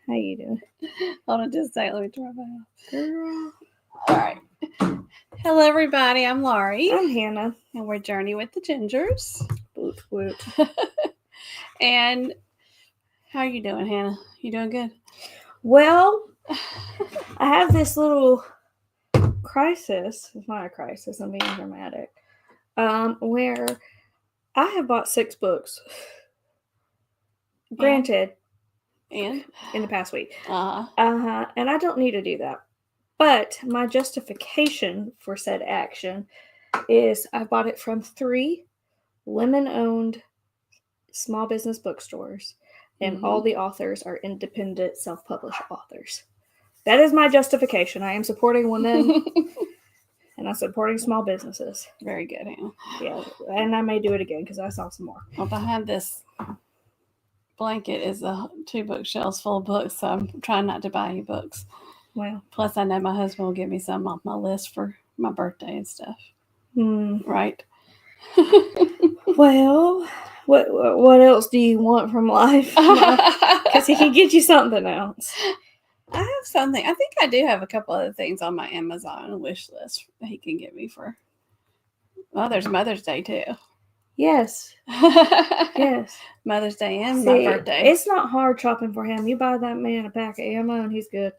How you doing? Hold on just a second. Let me try my house. Girl. All right. Hello, everybody. I'm Laurie. I'm Hannah. And we're Journey with the Gingers. Woot woot. And how are you doing, Hannah? You doing good? Well, I have this little crisis. It's not a crisis. I'm being dramatic. Where I have bought 6 books. Granted. And? In the past week. Uh-huh. And I don't need to do that. But my justification for said action is I bought it from 3 women-owned small business bookstores, and all the authors are independent, self-published authors. That is my justification. I am supporting women, and I'm supporting small businesses. Very good, Hannah. Yeah, and I may do it again because I saw some more. Well, behind this blanket is 2 bookshelves full of books, so I'm trying not to buy any books. Well, plus I know my husband will give me some off my list for my birthday and stuff. Right? Well, what else do you want from life? Because he can get you something else. I have something. I think I do have a couple other things on my Amazon wish list that he can get me for. Well, there's Mother's Day too. Yes. Yes. Mother's Day and my birthday. It's not hard shopping for him. You buy that man a pack of ammo and he's good.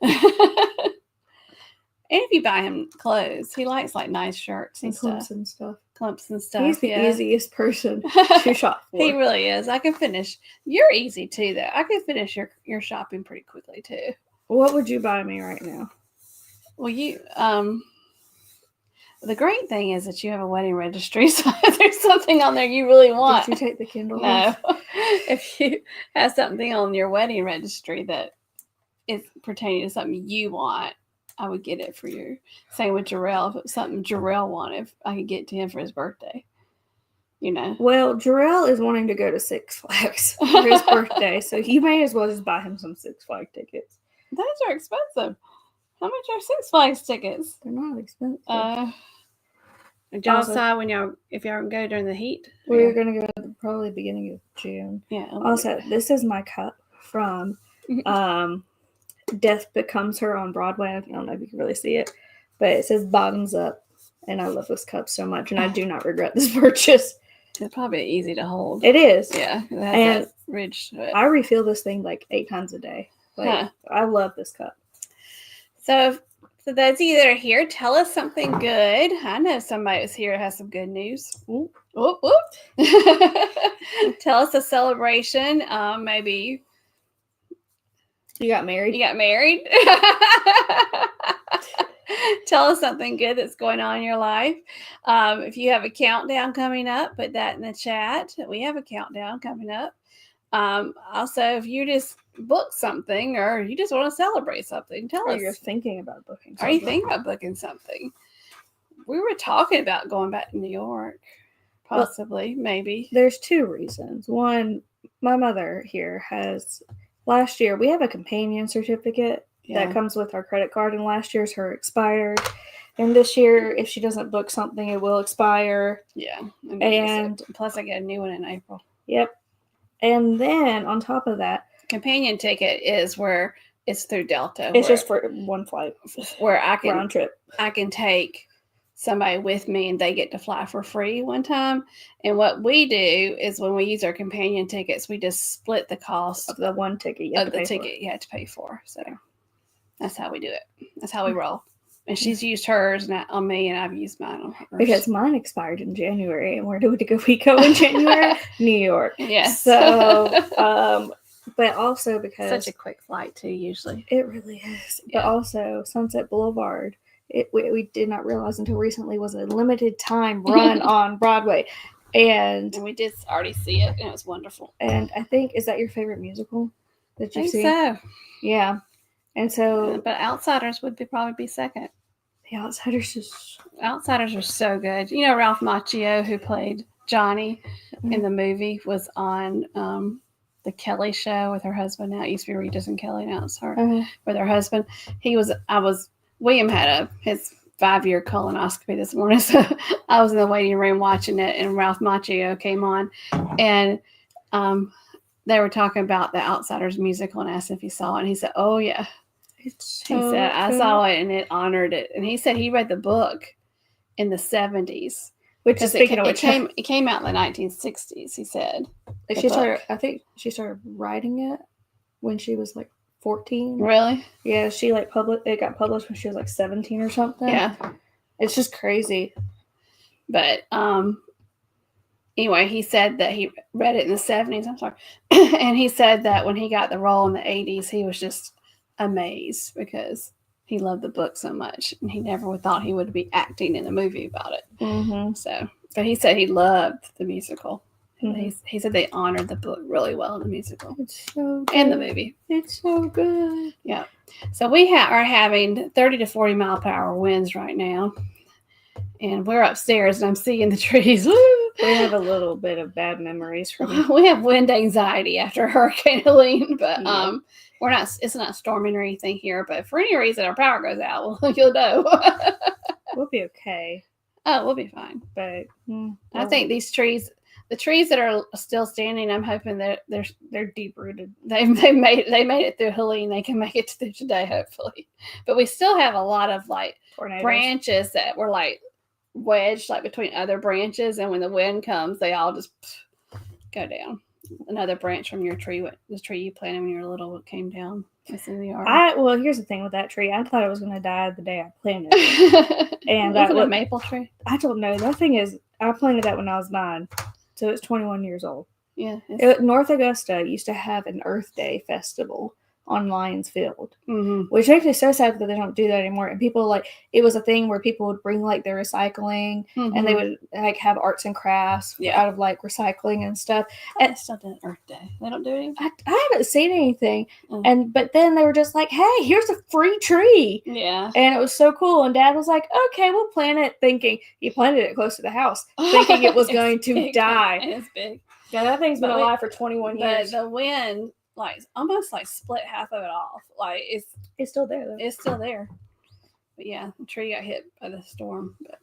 And if you buy him clothes, he likes like nice shirts and clumps and stuff. Clumps and stuff. He's the easiest person to shop for. He really is. I can finish. You're easy too, though. I can finish your shopping pretty quickly too. What would you buy me right now? Well, you the great thing is that you have a wedding registry, so if there's something on there you really want. Did you take the Kindle? No. If you have something on your wedding registry that is pertaining to something you want, I would get it for you. Same with Jarrell. If it was something Jarrell wanted, if I could get it to him for his birthday. You know. Well, Jarrell is wanting to go to Six Flags for his birthday, so you may as well just buy him some Six Flags tickets. Those are expensive. How much are Six Flags tickets? They're not expensive. Did y'all decide if y'all can go during the heat? We're gonna go probably beginning of June. Yeah. Also, this is my cup from Death Becomes Her on Broadway. I don't know if you can really see it, but it says bottoms up, and I love this cup so much, and I do not regret this purchase. It's probably easy to hold. It is. Yeah. It has and that ridge to it. I refill this thing like 8 times a day. I love this cup. So those of you that are here, tell us something good. I know somebody who's here has some good news. Whoop, whoop, whoop. Tell us a celebration. Maybe you got married. Tell us something good that's going on in your life. If you have a countdown coming up, put that in the chat. We have a countdown coming up. Also, if you just book something or you just want to celebrate something, tell us. You're thinking about booking something. Are you thinking about booking something? We were talking about going back to New York. Possibly, maybe. There's 2 reasons. One, my mother here has, last year, we have a companion certificate that comes with our credit card, and last year's her expired. And this year, if she doesn't book something, it will expire. Yeah. And plus I get a new one in April. Yep. And then on top of that, companion ticket is where it's through Delta. It's just for one flight. Where I can round trip. I can take somebody with me and they get to fly for free one time. And what we do is when we use our companion tickets, we just split the cost of the one ticket you have to pay for. So that's how we do it. That's how we roll. And she's used hers on me, and I've used mine on hers. Because mine expired in January, and where do we go in January? New York. Yes. So, but also because such a quick flight too. Usually, it really is. Yeah. But also, Sunset Boulevard. We did not realize until recently was a limited time run on Broadway, and we did already see it, and it was wonderful. And I think, is that your favorite musical that you've seen? So. Yeah. And so, but Outsiders would probably be second. The Outsiders are so good. You know, Ralph Macchio, who played Johnny in the movie, was on the Kelly Show with her husband. Now it used to be Regis and Kelly. Now it's her with her husband. William had his 5-year colonoscopy this morning, so I was in the waiting room watching it, and Ralph Macchio came on, and they were talking about the Outsiders musical and asked if he saw it. And he said, "Oh yeah." It's He said, "I saw it and it honored it." And he said he read the book in the 70s. Which is speaking of it came out in the 1960s. He said. Like I think she started writing it when she was like 14. Really? Yeah, she like it got published when she was like 17 or something. Yeah. It's just crazy. But anyway, he said that he read it in the 70s. I'm sorry. And he said that when he got the role in the 80s, he was just amazed because he loved the book so much, and he never thought he would be acting in a movie about it. Mm-hmm. So, but he said he loved the musical. Mm-hmm. He said they honored the book really well in the musical. It's so good. And the movie. It's so good. Yeah. So we are having 30 to 40 mile per hour winds right now. And we're upstairs and I'm seeing the trees. We have a little bit of bad memories from it. We have wind anxiety after Hurricane Helene, but we're not. It's not storming or anything here. But for any reason our power goes out, well, you'll know. We'll be okay. Oh, we'll be fine. But I think these trees, the trees that are still standing, I'm hoping that they're deep rooted. They made it through Helene. They can make it through today, hopefully. But we still have a lot of like tornadoes. Branches that were like wedged like between other branches, and when the wind comes, they all just go down. Another branch from your tree, the tree you planted when you were little, came down. It's in the yard. Well, here's the thing with that tree. I thought it was going to die the day I planted it. And that was a maple tree. I don't know. The thing is, I planted that when I was 9, so it's 21 years old. Yeah. North Augusta used to have an Earth Day festival on Lions Field, which makes me so sad that they don't do that anymore. And people it was a thing where people would bring like their recycling and they would like have arts and crafts out of like recycling and stuff. And it's still doing Earth Day. They don't do anything. I haven't seen anything. But then they were just like, "Hey, here's a free tree." Yeah. And it was so cool. And Dad was like, "Okay, we'll plant it," thinking he planted it close to the house, thinking it was going to die. And it's big. Yeah, that thing's been alive for 21 years. The wind almost split half of it off. Like it's still there though. It's still there. But yeah, the tree got hit by the storm. But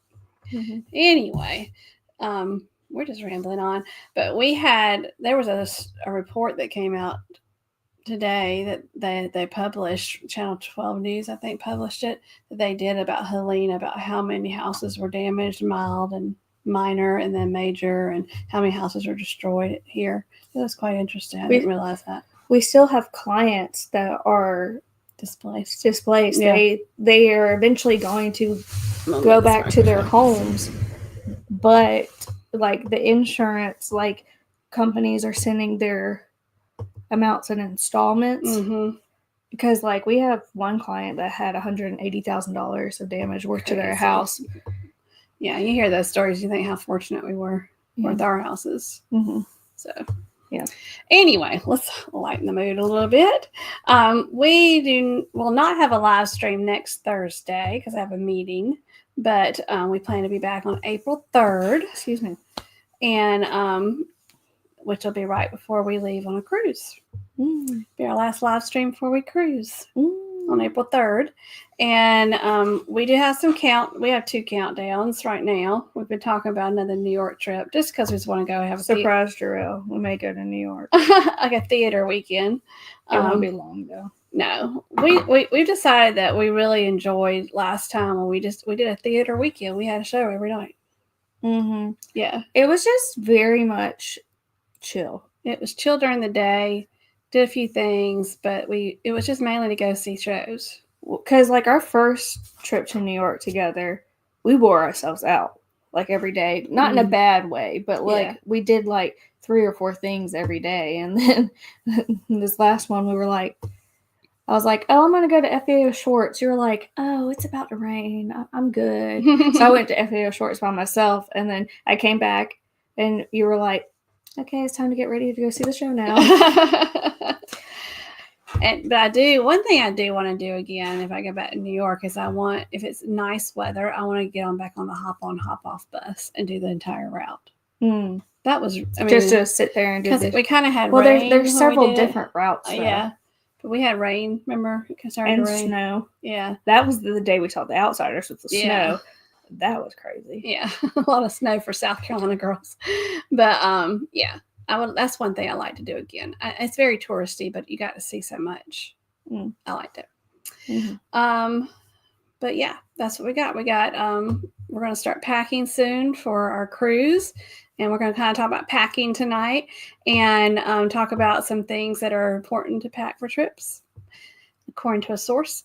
anyway, we're just rambling on. But there was a report that came out today that they published. Channel 12 News, I think, published it. That they did about Helene, about how many houses were damaged, mild and minor, and then major, and how many houses were destroyed here. It was quite interesting. I didn't realize that. We still have clients that are displaced. Yeah. They are eventually going to go back to their homes, but like the insurance companies are sending their amounts in installments because we have one client that had $180,000 of damage worth to their house. Yeah, you hear those stories, you think how fortunate we were with our houses. So yeah. Anyway, let's lighten the mood a little bit. We will not have a live stream next Thursday because I have a meeting, but we plan to be back on April 3rd. Excuse me. And which will be right before we leave on a cruise. Be our last live stream before we cruise on April 3rd. And we do have we have 2 countdowns right now. We've been talking about another New York trip just because we just want to go have a surprise Jarrell. We may go to New York. Like a theater weekend. It won't be long though. No. We've decided that we really enjoyed last time when we did a theater weekend. We had a show every night. Yeah. It was just very much chill. It was chill during the day. Did a few things, but it was just mainly to go see shows. Because our first trip to New York together, we wore ourselves out every day. Not in a bad way, but we did 3 or 4 things every day. And then this last one, we were I was like, "Oh, I'm going to go to FAO Schwartz." You were like, "Oh, it's about to rain. I'm good." So I went to FAO Schwartz by myself. And then I came back and you were like, "Okay, it's time to get ready to go see the show now." But one thing I do want to do again if I go back to New York is if it's nice weather, I want to get back on the hop-on, hop-off bus and do the entire route. That was, just to sit there and do this. We kind of had rain. There's several different routes. Yeah. But we had rain, remember? And rain. Snow. Yeah. That was the day we saw the Outsiders with the snow. That was crazy. Yeah. A lot of snow for South Carolina girls. But, yeah. That's one thing I like to do again. It's very touristy, but you got to see so much. I liked it. Mm-hmm. But yeah, that's what we got. We're going to start packing soon for our cruise, and we're going to kind of talk about packing tonight and talk about some things that are important to pack for trips, according to a source.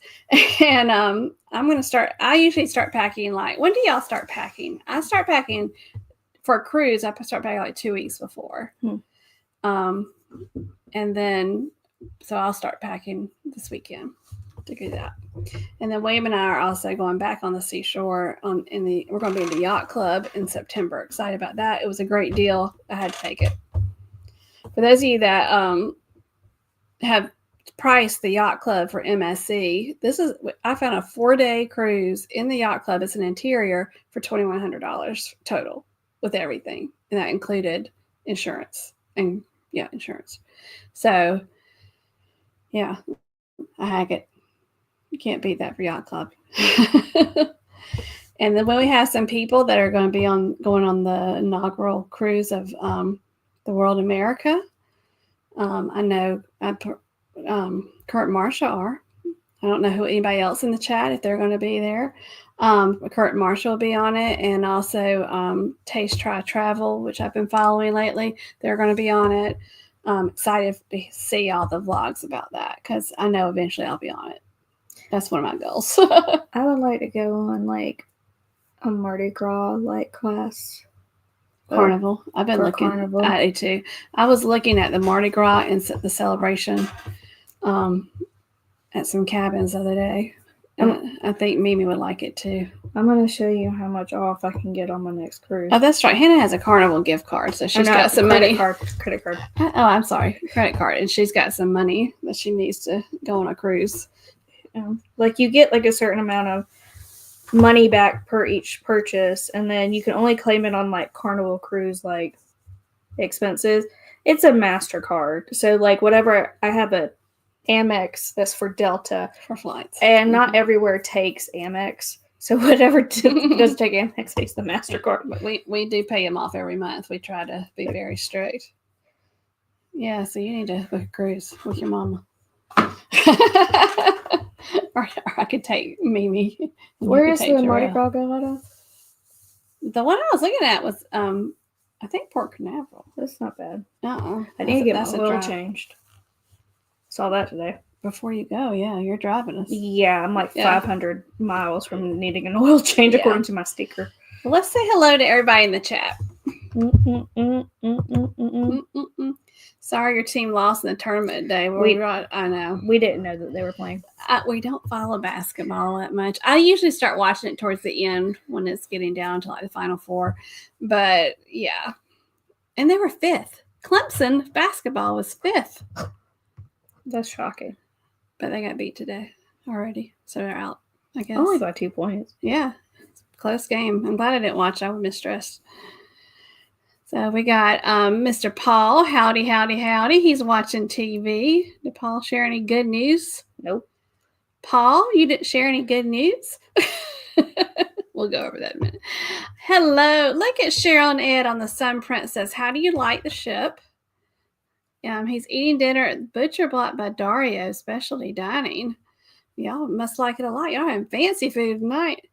And I'm going to start. I usually start packing when do y'all start packing? I start packing for a cruise. I start packing like 2 weeks before. And then, so I'll start packing this weekend to do that. And then William and I are also going back on the seashore. We're going to be in the yacht club in September. Excited about that. It was a great deal. I had to take it. For those of you that have priced the yacht club for MSC, I found a 4-day cruise in the yacht club. It's an interior for $2,100 total with everything, and that included insurance. Insurance. So, yeah, I hack it. You can't beat that for yacht club. And then when we have some people that are going to be going on the inaugural cruise of the World America, I know Kurt and Marsha are. I don't know who anybody else in the chat if they're going to be there. Kurt and Marsha will be on it, and also Taste Try Travel, which I've been following lately. They're going to be on it. Excited to see all the vlogs about that because I know eventually I'll be on it. That's one of my goals. I would like to go on like a Mardi Gras class. Carnival. I've been looking. Carnival. I do too. I was looking at the Mardi Gras and the celebration at some cabins the other day. I think Mimi would like it too. I'm going to show you how much off I can get on my next cruise. Oh, that's right. Hannah has a Carnival gift card, so she's got some money. Credit card. Oh, I'm sorry. Credit card. And she's got some money that she needs to go on a cruise. You get a certain amount of money back per each purchase, and then you can only claim it on Carnival cruise expenses. It's a MasterCard, so whatever. I have a Amex that's for Delta for flights, and not everywhere takes Amex, so whatever doesn't take Amex takes the MasterCard. But we do pay them off every month. We try to be very strict. Yeah, so you need to book a cruise with your mama. Or I could take Mimi. Where is the Mardi Gras going on? The one I was looking at was, I think Port Canaveral. That's not bad. I need to get my oil changed. Saw that today. Before you go, yeah, you're driving us. Yeah, I'm 500 miles from needing an oil change according to my sticker. Well, let's say hello to everybody in the chat. Sorry your team lost in the tournament today. I know. We didn't know that they were playing. We don't follow basketball that much. I usually start watching it towards the end when it's getting down to the Final Four. But, yeah. And they were 5th. Clemson basketball was 5th. That's shocking. But they got beat today already. So they're out, I guess. Only by 2 points. Yeah. Close game. I'm glad I didn't watch. I would have been stressed. So we got Mr. Paul. Howdy, howdy, howdy. He's watching TV. Did Paul share any good news? Nope. Paul, you didn't share any good news? We'll go over that in a minute. Hello. Look at Cheryl and Ed on the Sun Princess. How do you like the ship? He's eating dinner at Butcher Block by Dario Specialty Dining. Y'all must like it a lot. Y'all having fancy food tonight.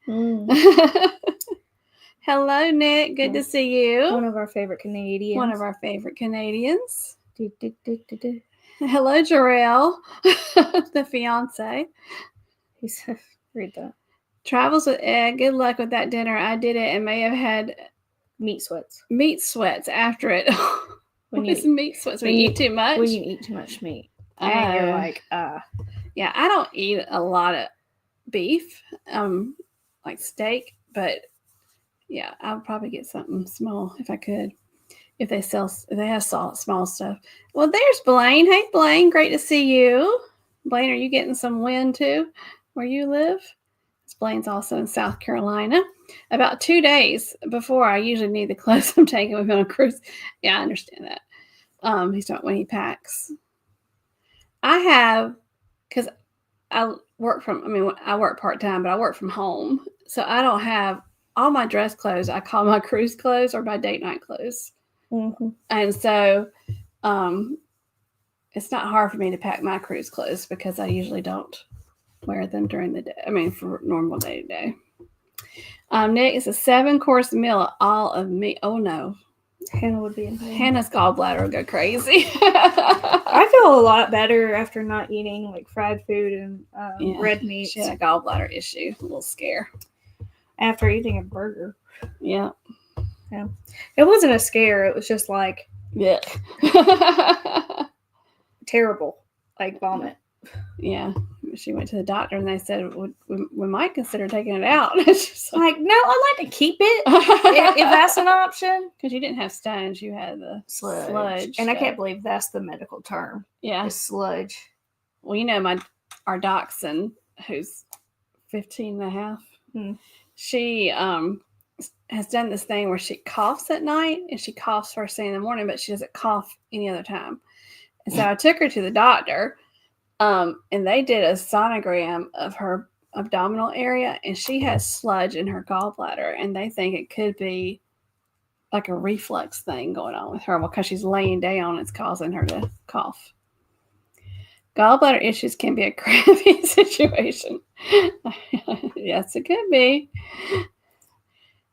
Hello, Nick. Good to see you. One of our favorite Canadians. Hello, Jarrell, the fiance. He said, read that. Travels with Ed. Good luck with that dinner. I did it and may have had meat sweats. Meat sweats after it. What is meat sweats? When you eat too much? When you eat too much meat. And you're Yeah, I don't eat a lot of beef, like steak, but yeah, I would probably get something small if I could. If they have small stuff. Well, there's Blaine. Hey, Blaine, great to see you. Blaine, are you getting some wind too where you live? Blaine's also in South Carolina. About 2 days before I usually need the clothes I'm taking with me on a cruise. Yeah, I understand that. He's talking when he packs. I have, because I work part-time, but I work from home. So I don't have all my dress clothes. I call my cruise clothes or my date night clothes. Mm-hmm. And so it's not hard for me to pack my cruise clothes because I usually don't wear them during the day. I mean, for normal day to day. Nick, it's a 7-course meal, all of meat. Oh no. Hannah would be in pain. Hannah's gallbladder will go crazy. I feel a lot better after not eating like fried food and red meat. She had a gallbladder issue, a little scare. After eating a burger. Yeah. Yeah. It wasn't a scare. It was just like terrible, like vomit. Yeah. She went to the doctor and they said, we might consider taking it out. She's like, no, I like to keep it if that's an option. Because you didn't have stones, you had the sludge. And I can't believe that's the medical term. Yeah. The sludge. Well, you know, our dachshund, who's 15 and a half, she has done this thing where she coughs at night and she coughs first thing in the morning, but she doesn't cough any other time. And so I took her to the doctor. And they did a sonogram of her abdominal area, and she has sludge in her gallbladder, and they think it could be like a reflux thing going on with her because she's laying down. It's causing her to cough. Gallbladder issues can be a crappy situation. Yes, it could be.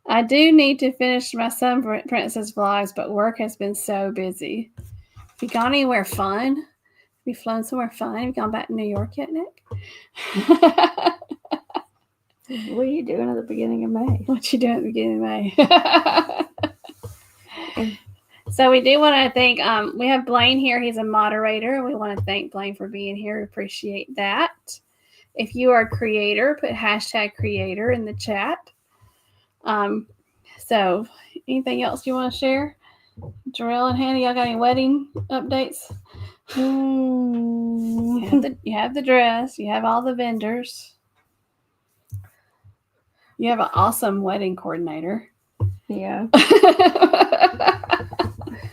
I do need to finish my Sun Princess vlogs, but work has been so busy. Have you gone anywhere fun? Have you flown somewhere fun? Have you gone back to New York yet, Nick? What are you doing at the beginning of May? What you doing at the beginning of May? So we do want to thank, we have Blaine here. He's a moderator. We want to thank Blaine for being here. We appreciate that. If you are a creator, put #creator in the chat. So anything else you want to share? Jarrell and Hannah, y'all got any wedding updates? You have the dress. You have all the vendors. You have an awesome wedding coordinator. Yeah.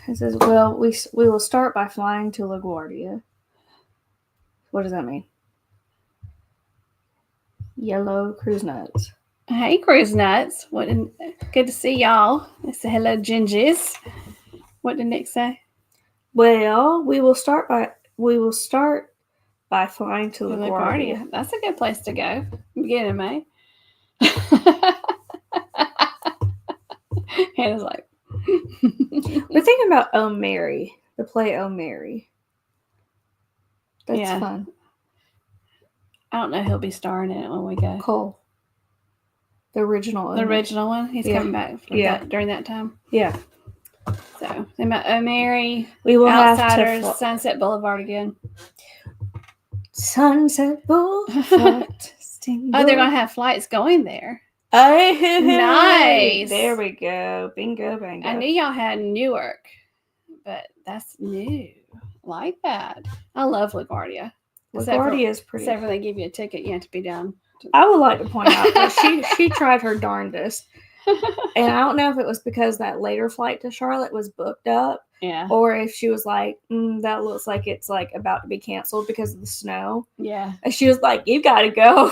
It says, well, we will start by flying to LaGuardia. What does that mean? Yellow cruise nuts. Hey, cruise nuts. Good to see y'all. I say hello, gingers. What did Nick say? Well, we will start by flying to LaGuardia. That's a good place to go. Beginning of May. Hannah's like, we're thinking about Oh Mary, the play Oh Mary. That's fun. I don't know who he'll be starring in it when we go. Cole. The original one. He's coming back during that time. Yeah. So they met Oh Mary. We will Outsiders, have to Sunset Boulevard again. Sunset Boulevard. Oh, they're gonna have flights going there. Oh, nice. There we go. Bingo, bango. I knew y'all had Newark, but that's new. Like that. I love LaGuardia. LaGuardia is pretty. Except for they give you a ticket, you have to be down. I would like to point out that she tried her darndest. And I don't know if it was because that later flight to Charlotte was booked up. Yeah. Or if she was like, that looks like it's like about to be canceled because of the snow. Yeah. And she was like, you got to go.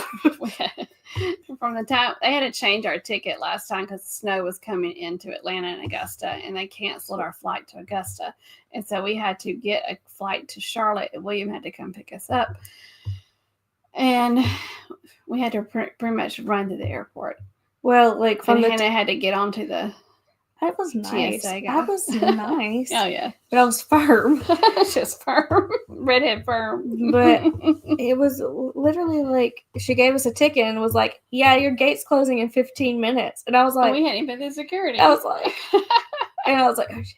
From the time they had to change our ticket last time because the snow was coming into Atlanta and Augusta, and they canceled our flight to Augusta. And so we had to get a flight to Charlotte, and William had to come pick us up. And we had to pretty much run to the airport. Well, like from Hannah had to get onto the. That was nice. TSA guy. That was nice. Oh yeah, but I was firm. Just firm, redhead firm. But it was literally like she gave us a ticket and was like, "Yeah, your gate's closing in 15 minutes." And I was like, "We hadn't even been through security." I was like, "Oh shit."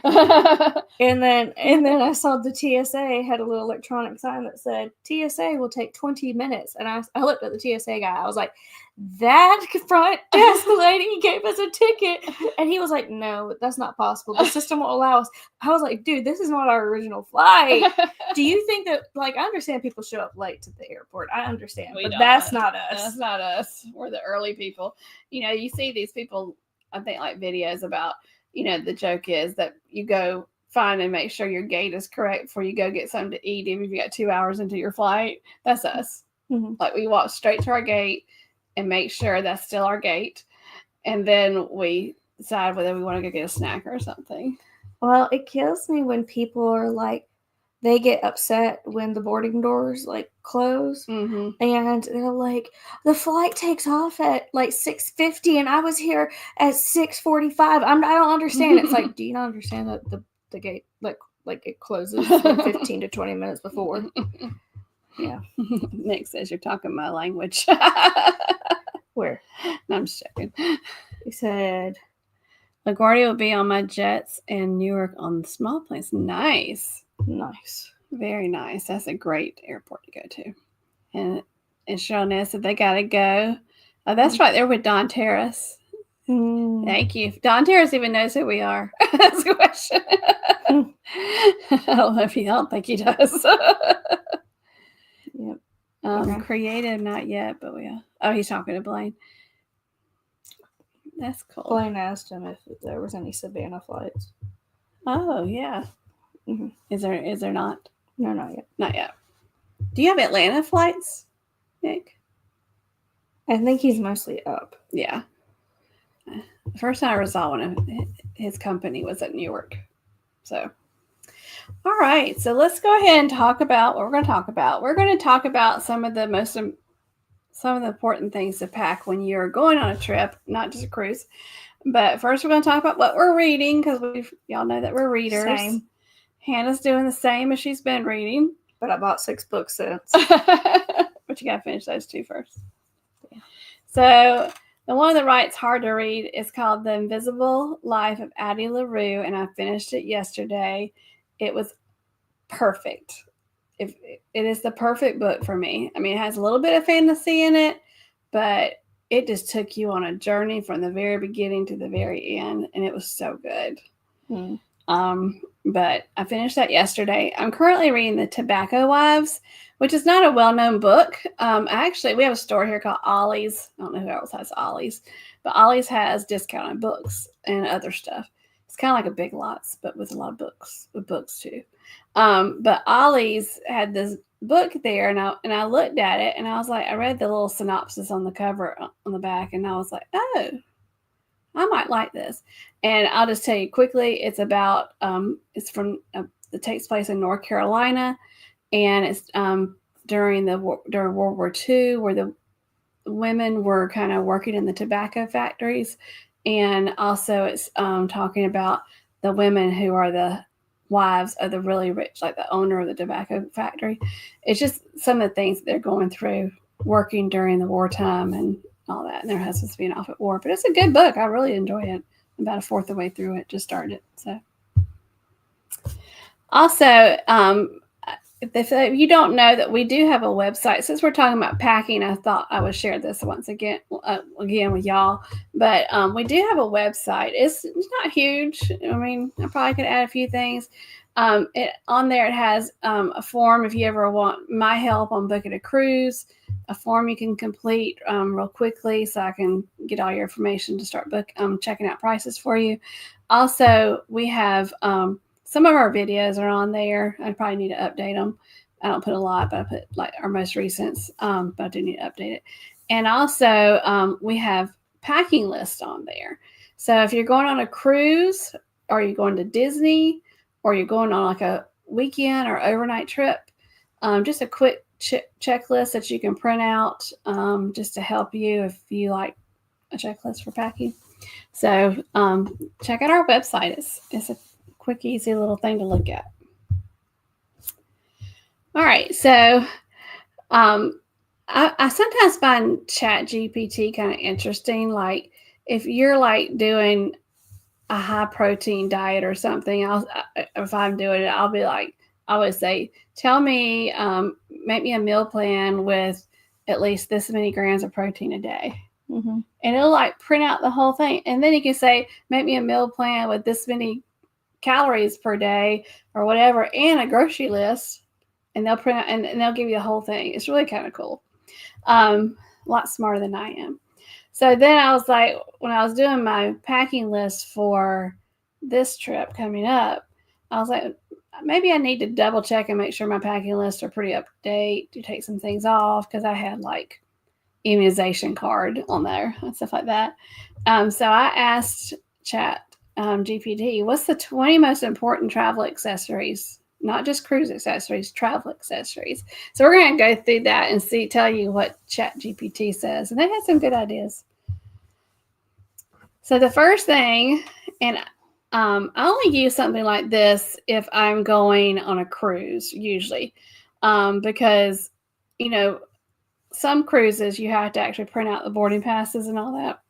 and then I saw the TSA had a little electronic sign that said TSA will take 20 minutes. And I looked at the TSA guy. I was like, that front desk lady gave us a ticket. And he was like, no, that's not possible. The system won't allow us. I was like, dude, this is not our original flight. Do you think that, like, I understand people show up late to the airport. I understand. But that's not us. That's not us. We're the early people. You know, you see these people, I think, like videos about, you know, the joke is that you go find and make sure your gate is correct before you go get something to eat, even if you got 2 hours into your flight. That's us. Mm-hmm. Like, we walk straight to our gate and make sure that's still our gate. And then we decide whether we want to go get a snack or something. Well, it kills me when people are like, they get upset when the boarding doors like close, Mm-hmm. and they're like, the flight takes off at like 6:50, and I was here at 6:45. I don't understand. It's like, do you not understand that the gate like it closes like 15 to 20 minutes before? Yeah. Nick says you're talking my language. Where? No, I'm just joking. He said LaGuardia will be on my jets in Newark on the small planes. Nice. Nice. Very nice. That's a great airport to go to. And Cheryl said they got to go. Oh, that's right. They're with Don Terrace. Thank you. Don Terrace even knows who we are. That's a question. I don't know if he, I don't think he does. Yep. Okay. Creative, not yet, but we are. Oh, he's talking to Blaine. That's cool. Blaine asked him if there was any Savannah flights. Oh, yeah. Mm-hmm. Is there not? No, not yet. Not yet. Do you have Atlanta flights, Nick? I think he's mostly up. Yeah. The first time I saw one of his company was at Newark. So, all right. So let's go ahead and talk about what we're going to talk about. We're going to talk about some of the important things to pack when you're going on a trip, not just a cruise. But first, we're going to talk about what we're reading because y'all know that we're readers. Same. Hannah's doing the same as she's been reading. But I bought 6 books since. But you got to finish those 2 first. Yeah. So the one on the right's hard to read. It's called The Invisible Life of Addie LaRue, and I finished it yesterday. It was perfect. It is the perfect book for me. I mean, it has a little bit of fantasy in it, but it just took you on a journey from the very beginning to the very end, and it was so good. But I finished that yesterday. I'm currently reading The Tobacco Wives, which is not a well-known book. Actually, we have a store here called Ollie's. I don't know who else has Ollie's, but Ollie's has discounted books and other stuff. It's kind of like a Big Lots, but with a lot of books, with books too. But Ollie's had this book there, and I looked at it, and I was like, I read the little synopsis on the cover on the back, and I was like, oh, I might like this. And I'll just tell you quickly, it's about, it takes place in North Carolina, and it's during World War II, where the women were kind of working in the tobacco factories. And also it's talking about the women who are the wives of the really rich, like the owner of the tobacco factory. It's just some of the things that they're going through working during the wartime and all that, and their husbands being off at war. But it's a good book. I really enjoy it. I'm about a fourth of the way through it. Just started it. So also, if you don't know that we do have a website, since we're talking about packing, I thought I would share this once again with y'all. But we do have a website. It's not huge. I mean, I probably could add a few things. On there, it has a form if you ever want my help on booking a cruise, a form you can complete real quickly so I can get all your information to start checking out prices for you. Also, we have some of our videos are on there. I probably need to update them. I don't put a lot, but I put like our most recents, but I do need to update it. And also, we have packing lists on there. So if you're going on a cruise, or you're going to Disney, or you're going on like a weekend or overnight trip, just a quick checklist that you can print out just to help you if you like a checklist for packing. So check out our website. It's a quick, easy little thing to look at. All right, so I sometimes find ChatGPT kind of interesting. Like if you're like doing a high protein diet or something, if I'm doing it, I'll be like, I would say, tell me, make me a meal plan with at least this many grams of protein a day. Mm-hmm. And it'll like print out the whole thing. And then you can say, make me a meal plan with this many calories per day or whatever, and a grocery list. And they'll print out and they'll give you the whole thing. It's really kind of cool. A lot smarter than I am. So then I was like, when I was doing my packing list for this trip coming up, I was like, maybe I need to double check and make sure my packing lists are pretty up to date, to take some things off, because I had like immunization card on there and stuff like that. So I asked GPT, what's the 20 most important travel accessories? Not just cruise accessories, travel accessories. So we're going to go through that and tell you what ChatGPT says. And they had some good ideas. So the first thing, and I only use something like this if I'm going on a cruise, usually, because, some cruises you have to actually print out the boarding passes and all that.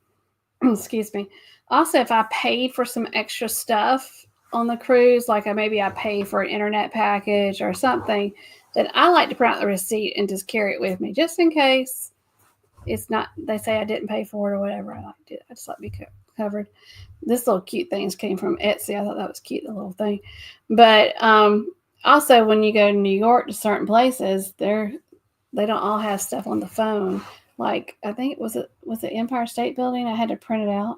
Excuse me. Also, if I paid for some extra stuff on the cruise, like maybe I pay for an internet package or something, then I like to print out the receipt and just carry it with me, just in case it's not, they say I didn't pay for it or whatever. I just like to be covered. This little cute things came from Etsy. I thought that was cute, the little thing. But also, when you go to New York to certain places, they don't all have stuff on the phone. Like, I think was it Empire State Building? I had to print it out.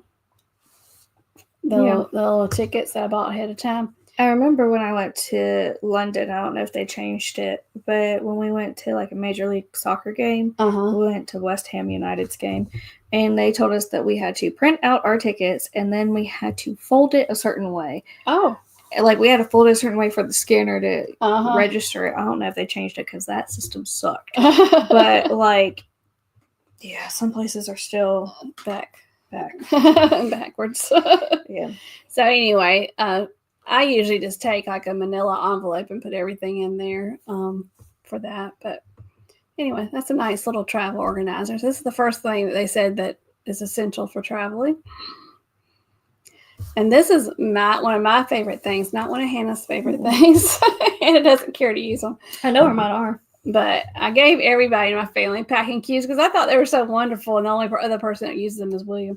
The little tickets that I bought ahead of time. I remember when I went to London, I don't know if they changed it, but when we went to like a Major League Soccer game, we went to West Ham United's game, and they told us that we had to print out our tickets and then we had to fold it a certain way. Oh. Like, we had to fold it a certain way for the scanner to register it. I don't know if they changed it because that system sucked. But, like, yeah, some places are still backwards. Yeah. So anyway, I usually just take like a manila envelope and put everything in there for that. But anyway, that's a nice little travel organizer. So this is the first thing that they said that is essential for traveling. And this is one of my favorite things, not one of Hannah's favorite things. Hannah doesn't care to use them. I know where mine are. But I gave everybody in my family packing cubes because I thought they were so wonderful, and the only other person that uses them is William.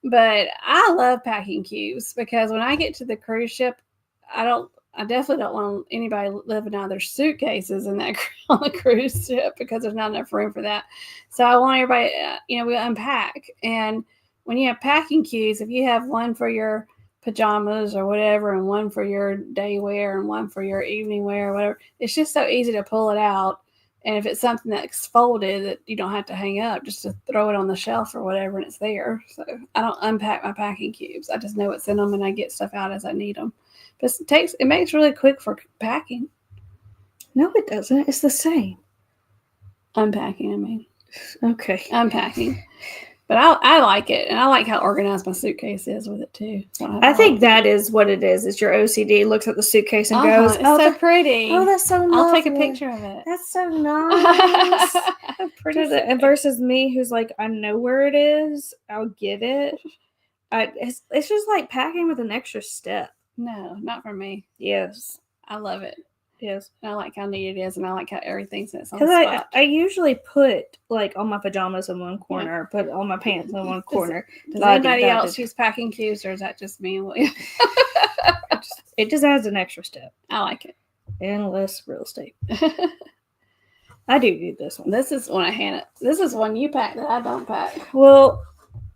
But I love packing cubes because when I get to the cruise ship, I definitely don't want anybody living out of their suitcases on the cruise ship because there's not enough room for that. So I want everybody, we unpack. And when you have packing cubes, if you have one for your pajamas or whatever, and one for your day wear and one for your evening wear or whatever, it's just so easy to pull it out. And if it's something that's folded that you don't have to hang up, just to throw it on the shelf or whatever, and it's there. So I don't unpack my packing cubes. I just know what's in them, and I get stuff out as I need them. But it makes really quick for packing. No, it doesn't. It's the same. Unpacking, I mean. Okay. Unpacking. But I like it, and I like how organized my suitcase is with it too. So I think that is what it is. It's your OCD looks at the suitcase and goes, "It's so pretty. Oh, that's so lovely. I'll take a picture of it. That's so nice." Pretty. Versus me, who's like, I know where it is. I'll get it. It's just like packing with an extra step. No, not for me. Yes, I love it. Yes, and I like how neat it is, and I like how everything's in its own spot. Because I usually put like all my pajamas in one corner, put all my pants in one corner. Does anybody else use packing cubes, or is that just me and William? It just adds an extra step. I like it. And less real estate. I do this one. This is one of Hannah. This is one you pack that I don't pack. Well,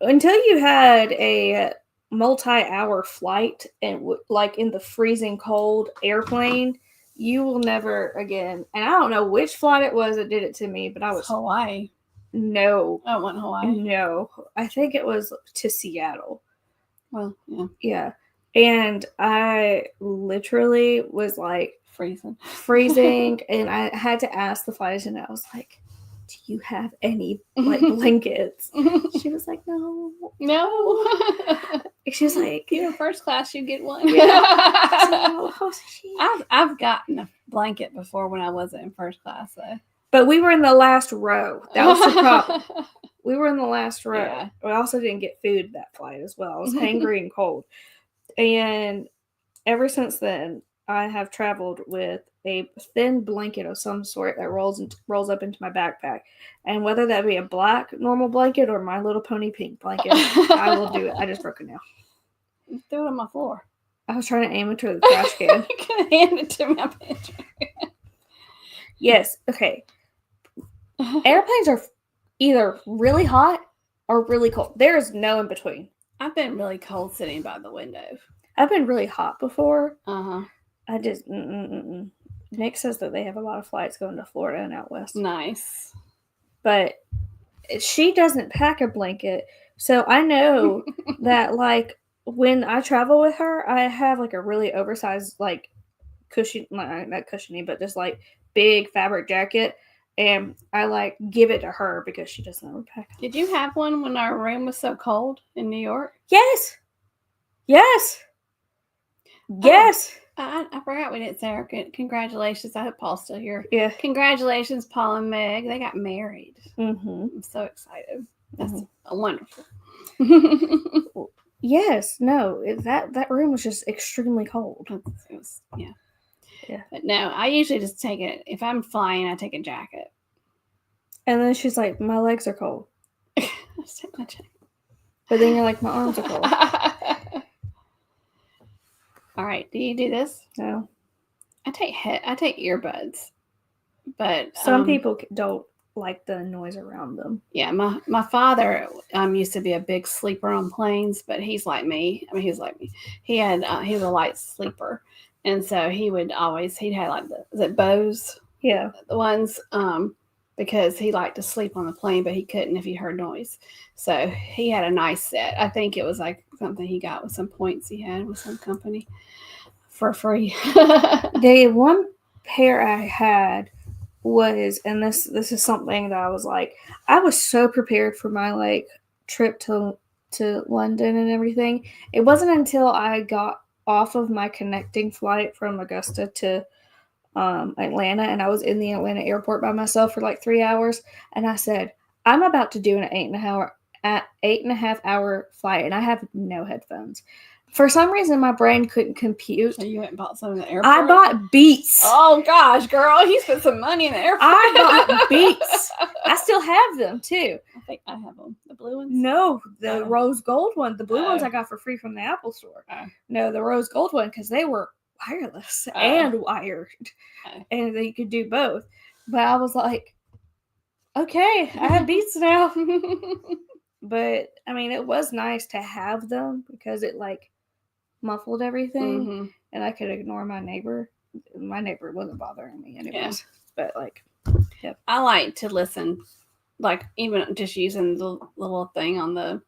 until you had a multi-hour flight and like in the freezing cold airplane, you will never again. And I don't know which flight it was that did it to me, but I was Hawaii. No, I went Hawaii. No, I think it was to Seattle. Well, yeah, yeah, and I literally was like freezing, and I had to ask the flight attendant. I was like, "Do you have any like blankets?" She was like, "No." She was like, "You're first class, you get one." Yeah. I've gotten a blanket before when I wasn't in first class, though. But we were in the last row. That was the problem. We were in the last row. Yeah. I also didn't get food that flight as well. I was hangry and cold. And ever since then, I have traveled with a thin blanket of some sort that rolls up into my backpack. And whether that be a black normal blanket or My Little Pony pink blanket, I will do it. I just broke it now. Throw it on my floor. I was trying to aim it to the trash can. You can hand it to my pantry. Yes. Okay. Airplanes are either really hot or really cold. There is no in between. I've been really cold sitting by the window. I've been really hot before. I just Nick says that they have a lot of flights going to Florida and out west. Nice. But she doesn't pack a blanket, so I know that like when I travel with her, I have like a really oversized, like cushion, not cushiony, but just like big fabric jacket, and I like give it to her because she doesn't ever pack. Did you have one when our room was so cold in New York? Yes. Yes. Yes. I forgot we didn't say our congratulations. I hope Paul's still here. Yeah. Congratulations, Paul and Meg. They got married. Mm-hmm. I'm so excited. That's wonderful. Yes. No. That room was just extremely cold. It was, yeah. Yeah. But no, I usually just take it. If I'm flying, I take a jacket. And then she's like, my legs are cold. I just take my jacket. But then you're like, my arms are cold. All right. Do you do this? No. I take earbuds, but some people don't like the noise around them. Yeah, my father used to be a big sleeper on planes, but he's like me. I mean, he's like me. He was a light sleeper, and so he'd had like the Bose, yeah, the ones, because he liked to sleep on the plane, but he couldn't if he heard noise. So he had a nice set. I think it was like something he got with some points he had with some company for free. The one pair I had was, and this is something that I was like, I was so prepared for my like trip to London and everything. It wasn't until I got off of my connecting flight from Augusta to Atlanta, and I was in the Atlanta airport by myself for like 3 hours, and I said, I'm about to do an 8.5 hour flight, and I have no headphones. For some reason, my brain couldn't compute. So you went and bought some in the airport? I bought Beats. Oh, gosh, girl. You spent some money in the airport. I bought Beats. I still have them, too. I think I have them. The blue ones? No, the rose gold one. The blue ones I got for free from the Apple store. No, the rose gold one, because they were wireless and wired. And they could do both. But I was like, okay, I have Beats now. But, I mean, it was nice to have them because it, like, muffled everything, and I could ignore my neighbor. My neighbor wasn't bothering me anyways. But, like, yeah. I like to listen, like, even just using the little thing on the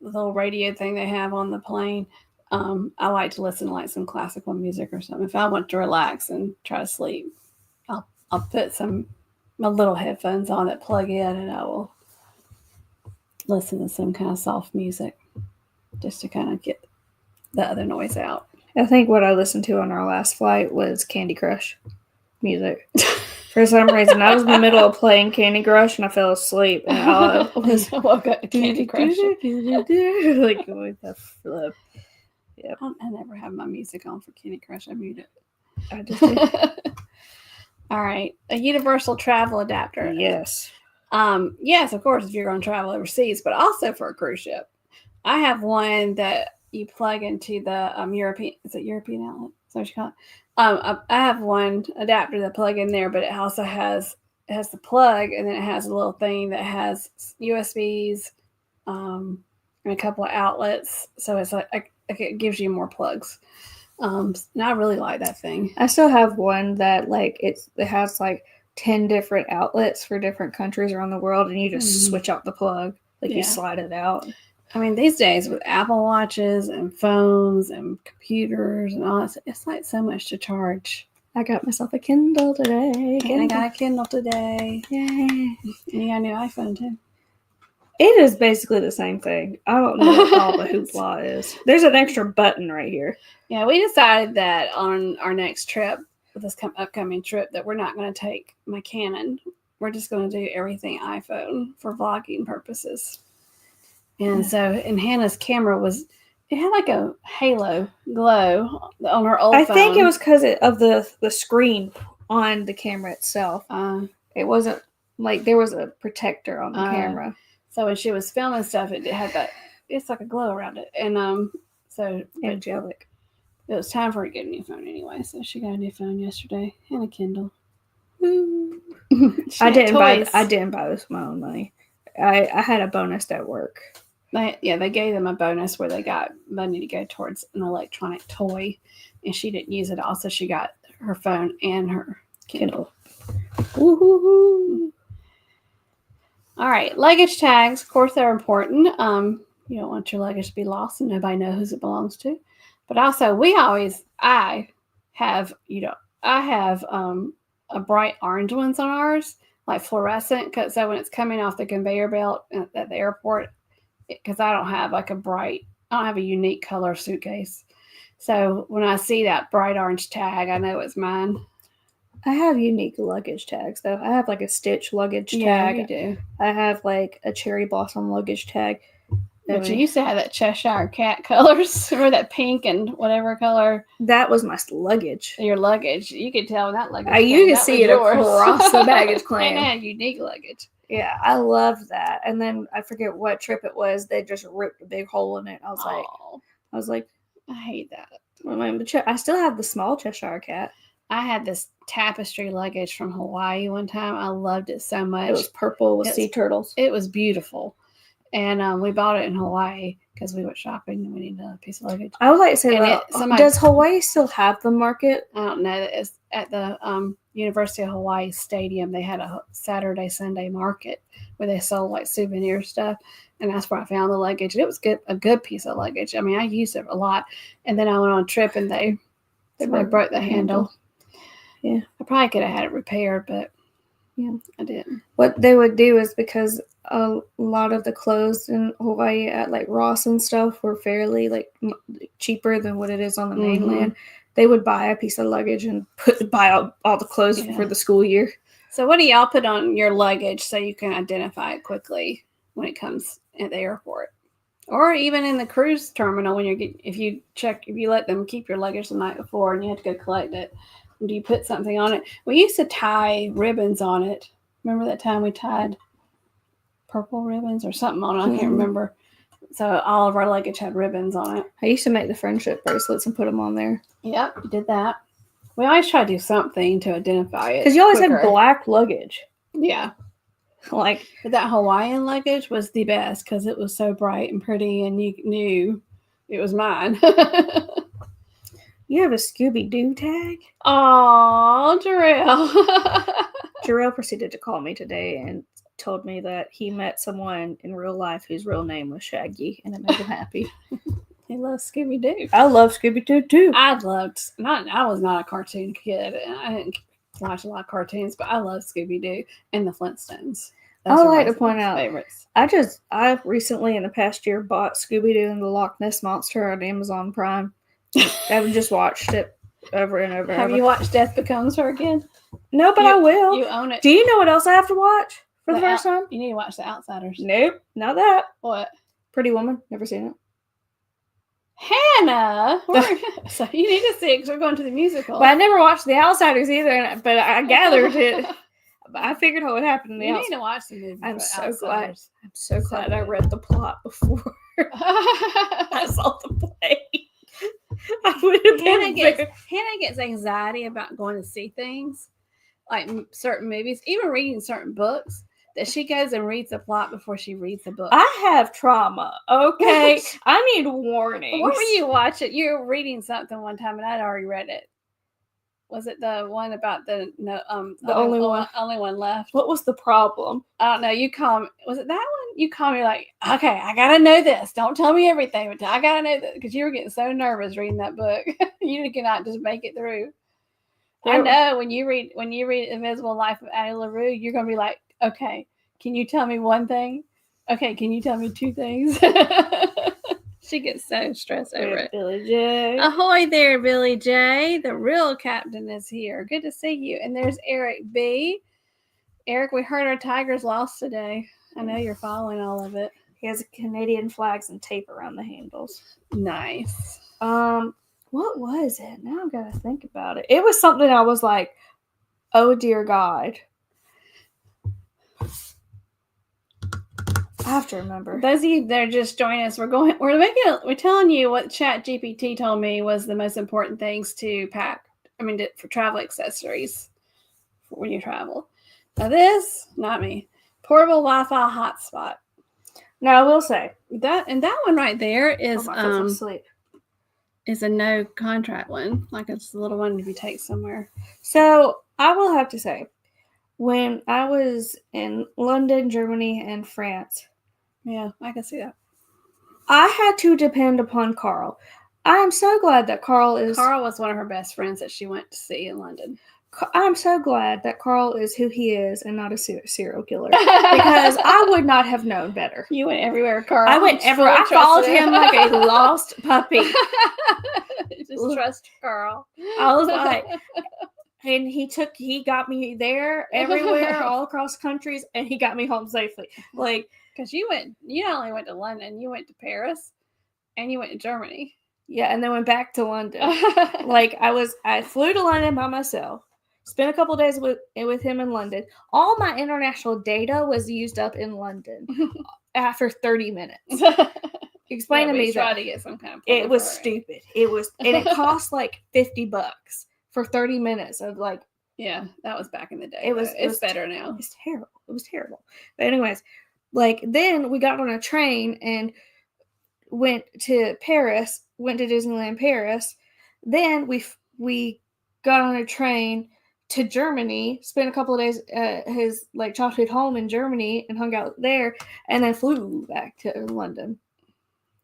little radio thing they have on the plane. I like to listen to, like, some classical music or something. If I want to relax and try to sleep, I'll put my little headphones on that plug in, and I will listen to some kind of soft music just to kind of get the other noise out. I think what I listened to on our last flight was Candy Crush music. For some reason, I was in the middle of playing Candy Crush and I fell asleep. And I woke up to Candy Crush. Like with the flip. Yep. I never have my music on for Candy Crush. I mute it. I just did. All right. A universal travel adapter. Yes. Yes, of course, if you're going to travel overseas, but also for a cruise ship. I have one that you plug into the European. Is it European outlet? Is that what you call it? I have one adapter that plug in there, but it also has the plug, and then it has a little thing that has USBs and a couple of outlets. So it's like it gives you more plugs. And I really like that thing. I still have one that like it has like 10 different outlets for different countries around the world, and you just switch out the plug. Like you slide it out. I mean, these days with Apple Watches and phones and computers and all that, it's like so much to charge. I got myself a Kindle today. I got a Kindle today. Yay. And you got a new iPhone too. It is basically the same thing. I don't know what all the hoopla is. There's an extra button right here. Yeah, we decided that on our next trip, this upcoming trip, that we're not going to take my Canon. We're just going to do everything iPhone for vlogging purposes. And so, and Hannah's camera it had like a halo glow on her old phone. I think it was because of the screen on the camera itself. It wasn't like there was a protector on the camera. So when she was filming stuff, it had it's like a glow around it. And so angelic. It was time for her to get a new phone anyway. So she got a new phone yesterday and a Kindle. I didn't buy this with my own money. I had a bonus at work. They gave them a bonus where they got money to go towards an electronic toy, and she didn't use it all, so she got her phone and her Kindle. Woo-hoo-hoo. All right, luggage tags. Of course, they're important. You don't want your luggage to be lost and nobody knows who it belongs to. But also, I have, a bright orange ones on ours, like fluorescent. So when it's coming off the conveyor belt at the airport, because I don't have a unique color suitcase. So when I see that bright orange tag, I know it's mine. I have unique luggage tags though. I have like a Stitch luggage tag. Yeah, you do. I have like a cherry blossom luggage tag. But you used to have that Cheshire cat colors, or that pink and whatever color. That was my luggage. Your luggage. You could tell when that luggage. You could see it across the baggage claim. And unique luggage. Yeah, I love that. And then I forget what trip it was. They just ripped a big hole in it. I was like, I hate that. I still have the small Cheshire cat. I had this tapestry luggage from Hawaii one time. I loved it so much. It was purple with sea turtles. It was beautiful. And we bought it in Hawaii because we went shopping and we needed a piece of luggage. I would like to say, does Hawaii still have the market? I don't know. It's at the University of Hawaii Stadium. They had a Saturday, Sunday market where they sold like souvenir stuff. And that's where I found the luggage. It was a good piece of luggage. I mean, I used it a lot. And then I went on a trip and they broke the handle. Yeah. I probably could have had it repaired, but yeah, I didn't. What they would do is, because a lot of the clothes in Hawaii at like Ross and stuff were fairly like cheaper than what it is on the mainland, they would buy a piece of luggage and buy all the clothes for the school year. So what do y'all put on your luggage so you can identify it quickly when it comes at the airport? Or even in the cruise terminal when if you let them keep your luggage the night before and you have to go collect it. Do you put something on it? We used to tie ribbons on it. Remember that time we tied purple ribbons or something on it? I can't remember. So all of our luggage had ribbons on it. I used to make the friendship bracelets and put them on there. Yep, you did that. We always try to do something to identify it. Because you always had black luggage. Yeah. But that Hawaiian luggage was the best because it was so bright and pretty and you knew it was mine. You have a Scooby-Doo tag? Oh, Jarrell. Jarrell proceeded to call me today and told me that he met someone in real life whose real name was Shaggy, and it made him happy. He loves Scooby-Doo. I love Scooby-Doo too. I was not a cartoon kid. I didn't watch a lot of cartoons, but I love Scooby-Doo and the Flintstones. I would like to point out, favorites. I recently in the past year bought Scooby-Doo and the Loch Ness Monster on Amazon Prime. I've just watched it over and over. Have you watched Death Becomes Her again? No, but I will. You own it. Do you know what else I have to watch for the first time? You need to watch The Outsiders. Nope, not that. What? Pretty Woman. Never seen it. Hannah! So you need to see it because we're going to the musical. But I never watched The Outsiders either, but I gathered it. I figured what would happen in The Outsiders. You need to watch the movie. I'm so glad I read the plot before I saw the play. I would have Hannah gets anxiety about going to see things, like certain movies, even reading certain books, that she goes and reads the plot before she reads the book. I have trauma, okay? I need warnings. What were you watching? You were reading something one time and I'd already read it. Was it the one about the only one left? What was the problem? I don't know. Was it that one? You called me like, okay, I gotta know this. Don't tell me everything, but I gotta know this because you were getting so nervous reading that book. You cannot just make it through. I know when you read Invisible Life of Addie LaRue, you're gonna be like, okay, can you tell me one thing? Okay, can you tell me two things? She gets so stressed over it. Billy J. Ahoy there, Billy J. The real captain is here. Good to see you. And there's Eric B. Eric, we heard our Tigers lost today. I know you're following all of it. He has Canadian flags and tape around the handles. Nice. What was it? Now I've got to think about it. It was something I was like, oh dear God. I have to remember. Those of you that are just joining us, we're telling you what ChatGPT told me was the most important things to pack. For travel accessories for when you travel. Now this, not me, portable Wi-Fi hotspot. Now I will say that one right there is is a no contract one. Like it's a little one if you take somewhere. So I will have to say, when I was in London, Germany, and France. Yeah, I can see that. I had to depend upon Carl. I am so glad that Carl was one of her best friends that she went to see in London. I'm so glad that Carl is who he is and not a serial killer, because I would not have known better. You went everywhere, Carl. I went everywhere. I followed him like a lost puppy. Just trust Carl. I was like, and he got me there, everywhere, all across countries, and he got me home safely. Like, because you not only went to London, you went to Paris, and you went to Germany. Yeah, and then went back to London. Like, I flew to London by myself. Spent a couple of days with him in London. All my international data was used up in London after 30 minutes. Explain to me that. To get some kind of it was stupid. It was, and it cost like $50 for 30 minutes of like. Yeah, that was back in the day. It's better now. It's terrible. It was terrible. But anyways, like then we got on a train and went to Paris. Went to Disneyland Paris. Then we got on a train to Germany, spent a couple of days at his like childhood home in Germany and hung out there, and then flew back to London.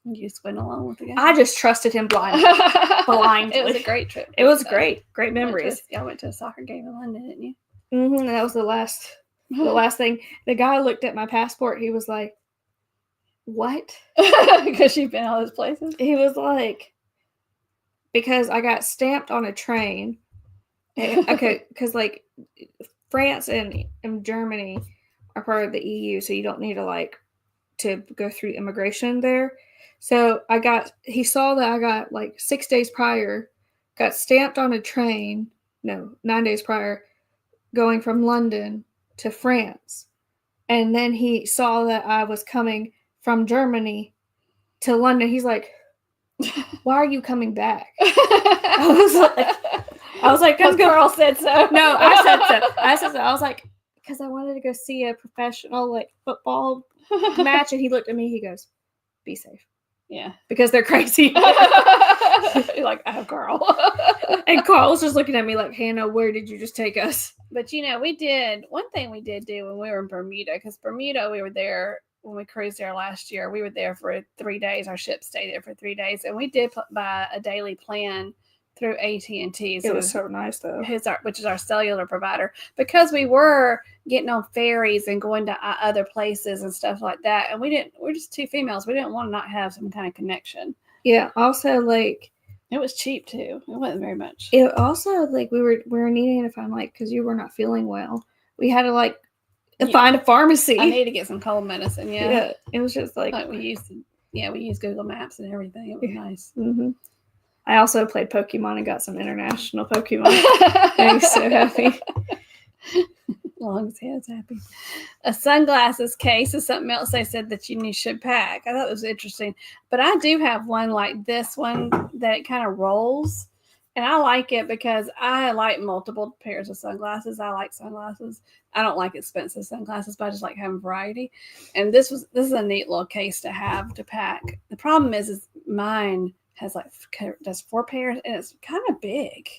You just went along with the guy. I just trusted him blindly. It was a great trip. It was great memories. I went to a soccer game in London, didn't you? And that was the last thing. The guy looked at my passport. He was like, "What?" Because you've been all those places. He was like, because I got stamped on a train. Okay, because like France and Germany are part of the EU, so you don't need to go through immigration there. So he saw that I got like 6 days prior, got stamped on a train, 9 days prior, going from London to France. And then he saw that I was coming from Germany to London. He's like, "Why are you coming back?" I was like, because Carl said so. No, I said so. I was like, because I wanted to go see a professional like football match, and he looked at me. He goes, "Be safe." Yeah, because they're crazy. You're like, "Oh, Carl." And Carl was just looking at me like, "Hannah, where did you just take us?" But one thing we did do when we were in Bermuda, because Bermuda, we were there when we cruised there last year. We were there for 3 days. Our ship stayed there for 3 days, and we did buy a daily plan through AT&T. So it was so nice though. Which is our cellular provider, because we were getting on ferries and going to other places and stuff like that. And we're just 2 females. We didn't want to not have some kind of connection. Yeah. Also, like, it was cheap too. It wasn't very much. It also, like, we were needing to find, like, because you were not feeling well, we had to like find a pharmacy. I need to get some cold medicine. Yeah. It was just like we used Google Maps and everything. It was nice. Mm-hmm. I also played Pokemon and got some international Pokemon. I was so happy. As long as he was happy. A sunglasses case is something else they said that you should pack. I thought it was interesting. But I do have one like this one that it kind of rolls. And I like it because I like multiple pairs of sunglasses. I like sunglasses. I don't like expensive sunglasses, but I just like having variety. And this is a neat little case to have to pack. The problem is mine has does 4 pairs, and it's kind of big.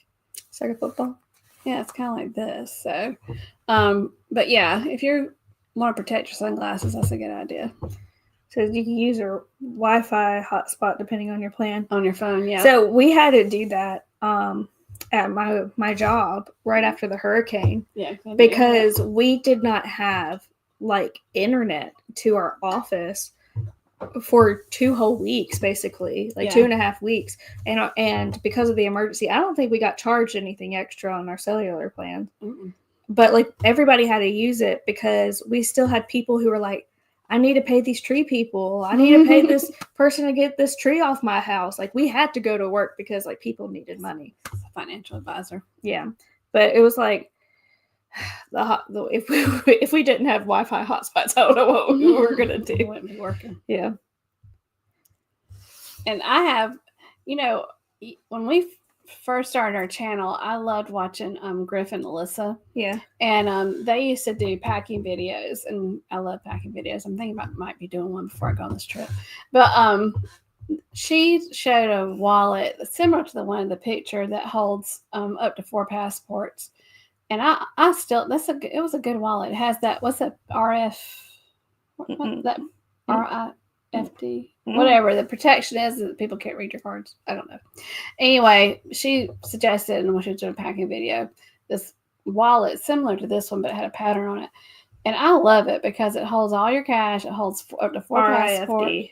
It's like a football. Yeah, it's kind of like this. So, but yeah, if you want to protect your sunglasses, that's a good idea. So you can use a Wi-Fi hotspot depending on your plan on your phone. Yeah. So we had to do that at my job right after the hurricane. Yeah. Because we did not have like internet to our office for 2 whole weeks, basically, like 2.5 weeks, and because of the emergency, I don't think we got charged anything extra on our cellular plan. Mm-mm. But like everybody had to use it because we still had people who were like, "I need to pay these tree people. I need to pay this person to get this tree off my house." Like we had to go to work because like people needed money. It's a financial advisor. Yeah, but it was like if we didn't have Wi-Fi hotspots, I don't know what we were gonna do. It wouldn't be working. Yeah. And I have, when we first started our channel, I loved watching Griff and Alyssa. Yeah. And they used to do packing videos, and I love packing videos. I'm thinking about might be doing one before I go on this trip. But she showed a wallet similar to the one in the picture that holds up to 4 passports. And I still, it was a good wallet. It has that, what's that, RF? That RI? FD, whatever the protection is that people can't read your cards. I don't know. Anyway, she suggested, and when she was doing a packing video, this wallet similar to this one, but it had a pattern on it. And I love it because it holds all your cash. It holds up to 4 passports.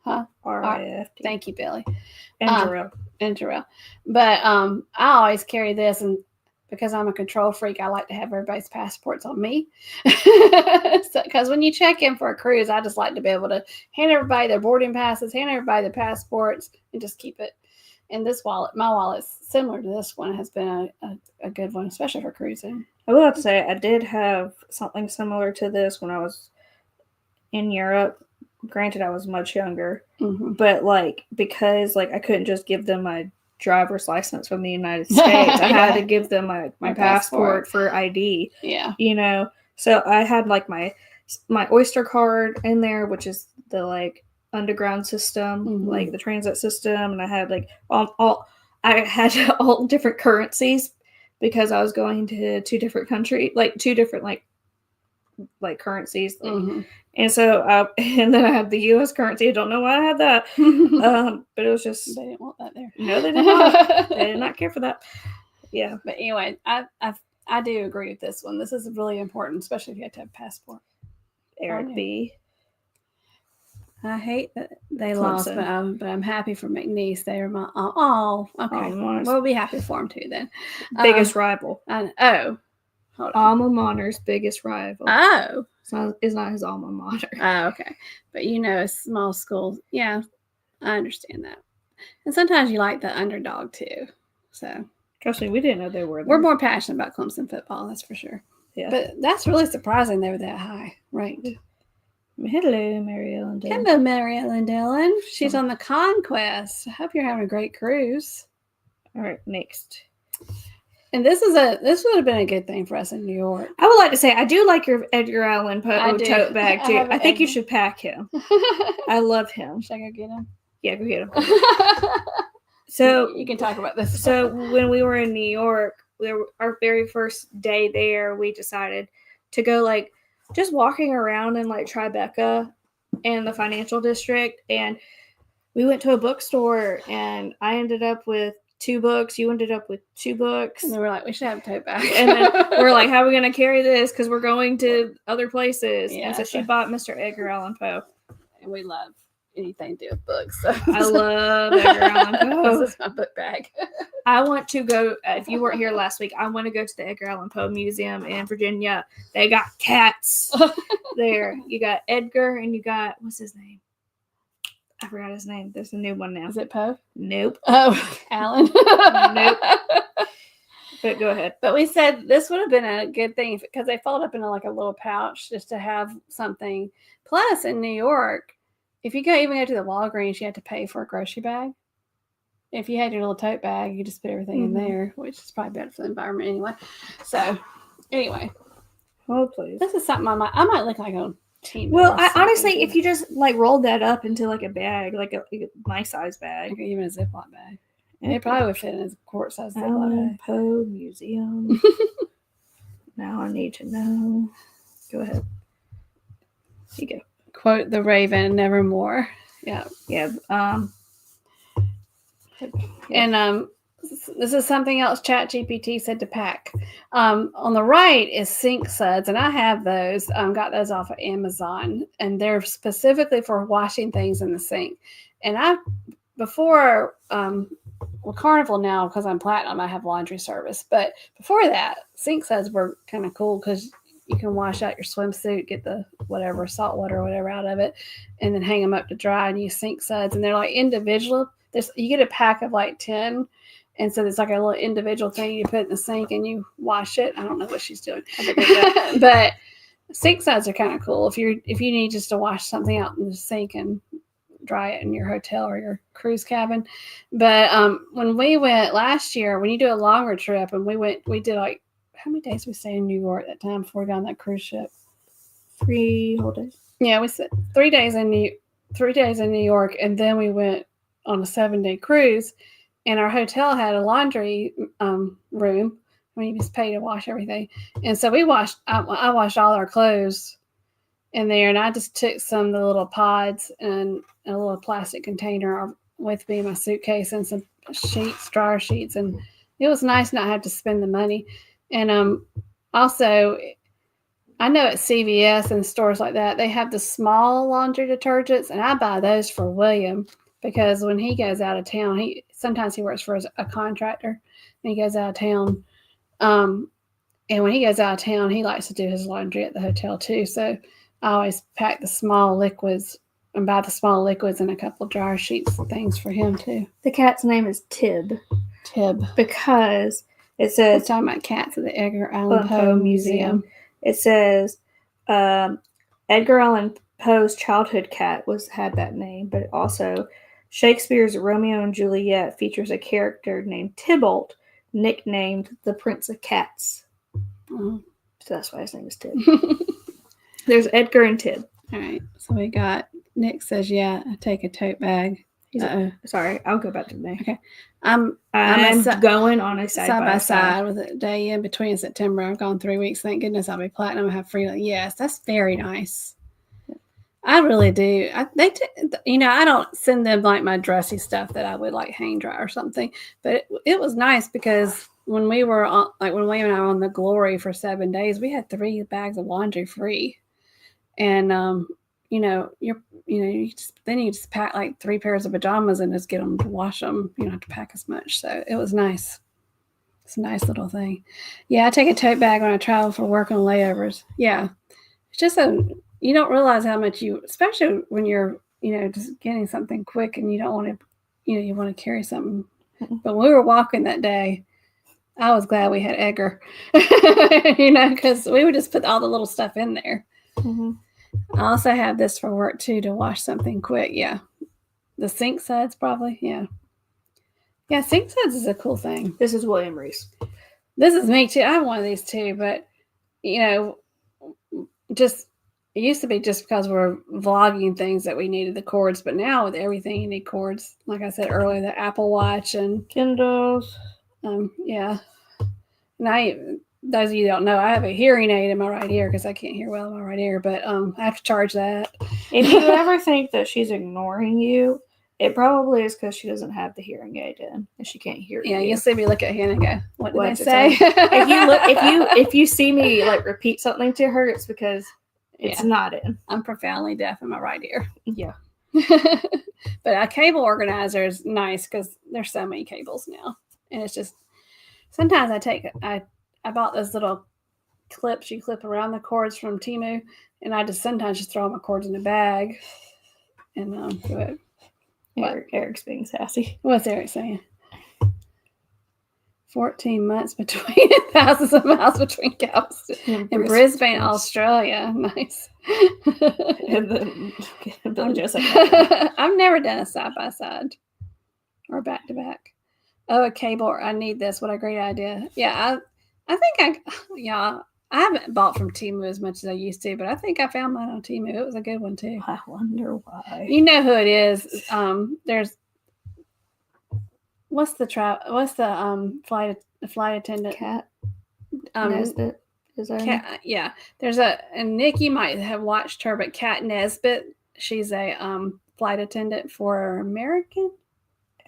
Huh? RIFD. Thank you, Billy. And Jarrell. But I always carry this, and because I'm a control freak, I like to have everybody's passports on me. Because when you check in for a cruise, I just like to be able to hand everybody their boarding passes, hand everybody their passports, and just keep it. And this wallet, my wallet's similar to this one, has been a good one, especially for cruising. I will have to say, I did have something similar to this when I was in Europe. Granted, I was much younger, but because I couldn't just give them my driver's license from the United States, I had to give them my passport for ID. Yeah, so I had my Oyster card in there, which is the underground system, the transit system, and I had I had all different currencies because I was going to 2 different countries, 2 different currencies, and so and then I had the U.S. currency. I don't know why I had that, but it was just they didn't want that there. No, they did not. They did not care for that. Yeah, but anyway, I do agree with this one. This is really important, especially if you have to have a passport. Eric B. I hate that they Clemson. lost, but I'm happy for McNeese. They are my okay. We'll be happy for them too then. Biggest rival. Hold on. Alma mater's biggest rival. Oh, it's not his alma mater. Oh, okay. But a small school. Yeah, I understand that. And sometimes you like the underdog too. So trust me, we didn't know they were there. We're more passionate about Clemson football, that's for sure. Yeah. But that's really surprising they were that high ranked. Hello, Mary Ellen Dillon. Hello, Mary Ellen Dillon. She's on the Conquest. I hope you're having a great cruise. All right, next. And this would have been a good thing for us in New York. I would like to say I do like your Edgar Allan Poe tote bag too. I think you should pack him. I love him. Should I go get him? Yeah, go get him. So you can talk about this. So when we were in New York, our very first day there, we decided to go just walking around in Tribeca and the financial district, and we went to a bookstore, and I ended up with 2 books. You ended up with 2 books. And they were we should have a tote bag. And then we're how are we going to carry this? Because we're going to other places. Yeah, and so she bought Mr. Edgar Allan Poe. And we love anything to do with books. So. I love Edgar Allan Poe. This is my book bag. I want to go, if you weren't here last week, I want to go to the Edgar Allan Poe Museum in Virginia. They got cats there. You got Edgar, and you got, what's his name? I forgot his name. There's a new one now. Is it Poe? Nope. Oh, Alan. Nope. But go ahead. But we said this would have been a good thing because they fold up in a little pouch just to have something. Plus, in New York, if you even go to the Walgreens, you have to pay for a grocery bag. If you had your little tote bag, you just put everything in there, which is probably better for the environment anyway. So, anyway. Oh, please. This is something I might look like a team. Well, honestly, if you just rolled that up into a bag, a nice size bag. Even a Ziploc bag. It probably would fit in a quart size Ziploc bag. Poe Museum. Now I need to know. Go ahead. Here you go. Quote the Raven, nevermore. Yeah. Yeah. And this is something else ChatGPT said to pack. On the right is sink suds, and I have those. Got those off of Amazon, and they're specifically for washing things in the sink. And before Carnival now, because I'm platinum, I have laundry service. But before that, sink suds were kind of cool because you can wash out your swimsuit, get the salt water or whatever out of it, and then hang them up to dry and use sink suds. And they're individual. You get a pack of 10, and so there's a little individual thing you put in the sink and you wash it. I don't know what she's doing, but sink suds are kind of cool if you need just to wash something out in the sink and dry it in your hotel or your cruise cabin. But when we went last year, when you do a longer trip, and we did how many days we stayed in New York at that time before we got on that cruise ship? 3 whole days. Yeah, we spent 3 days in New York, and then we went on a 7-day cruise, and our hotel had a laundry room when you just pay to wash everything. And so I washed all our clothes in there, and I just took some of the little pods and a little plastic container with me in my suitcase and some dryer sheets, and it was nice not have to spend the money. And also, I know at CVS and stores like that, they have the small laundry detergents, and I buy those for William because when he goes out of town, sometimes he works for a contractor, and he goes out of town. And when he goes out of town, he likes to do his laundry at the hotel too. So I always pack the small liquids and buy the small liquids and a couple of dryer sheets and things for him too. The cat's name is Tib. Tib. Because it says... We're talking about cats at the Edgar Allan Poe Museum. It says Edgar Allan Poe's childhood cat had that name, but also Shakespeare's Romeo and Juliet features a character named Tybalt, nicknamed the Prince of Cats. So that's why his name is Tib. There's Edgar and Tib. All right. So we got, Nick says, yeah, I take a tote bag. Sorry, I'll go back to the name. Okay. I'm going on a side by side with a day in between September. I've gone 3 weeks. Thank goodness I'll be platinum. I have free. Yes, that's very nice. I really do. I don't send them like my dressy stuff that I would like hang dry or something. But it was nice because when we were on, like when William and I were on the Glory for 7 days, we had 3 bags of laundry free, and you just pack like 3 pairs of pajamas and just get them to wash them. You don't have to pack as much. So it was nice. It's a nice little thing. Yeah, I take a tote bag when I travel for work and layovers. Yeah, it's just you don't realize how much especially when you're just getting something quick and you don't want to, you want to carry something. But when we were walking that day, I was glad we had Edgar, because we would just put all the little stuff in there. Mm-hmm. I also have this for work too, to wash something quick. Yeah. The sink suds probably. Yeah. Yeah. Sink suds is a cool thing. This is William Reese. This is me too. I have one of these too, but it used to be just because we're vlogging things that we needed the cords, but now with everything you need cords. Like I said earlier, the Apple Watch and Kindles. Yeah. And those of you that don't know, I have a hearing aid in my right ear because I can't hear well in my right ear, but I have to charge that. If you ever think that she's ignoring you, it probably is because she doesn't have the hearing aid in and she can't hear you. Yeah, you'll see me look at Hannah and go, what did I say? If you see me like repeat something to her, it's because it's not in. I'm profoundly deaf in my right ear. Yeah. But a cable organizer is nice because there's so many cables now. And it's just, sometimes I bought those little clips you clip around the cords from Temu, and I sometimes just throw my cords in a bag and do it. Eric's being sassy. What's Eric saying? 14 months between thousands of miles between Galveston and Brisbane, Australia. Nice. And then I've never done a side by side or back to back. Oh, a cable. I need this. What a great idea. Yeah, I think I haven't bought from Temu as much as I used to, but I think I found mine on Temu. It was a good one too. I wonder why. You know who it is. There's what's the flight attendant? Cat Nesbitt. Is that Cat? Yeah. There's and Nick, you might have watched her, but Cat Nesbitt. She's a flight attendant for American.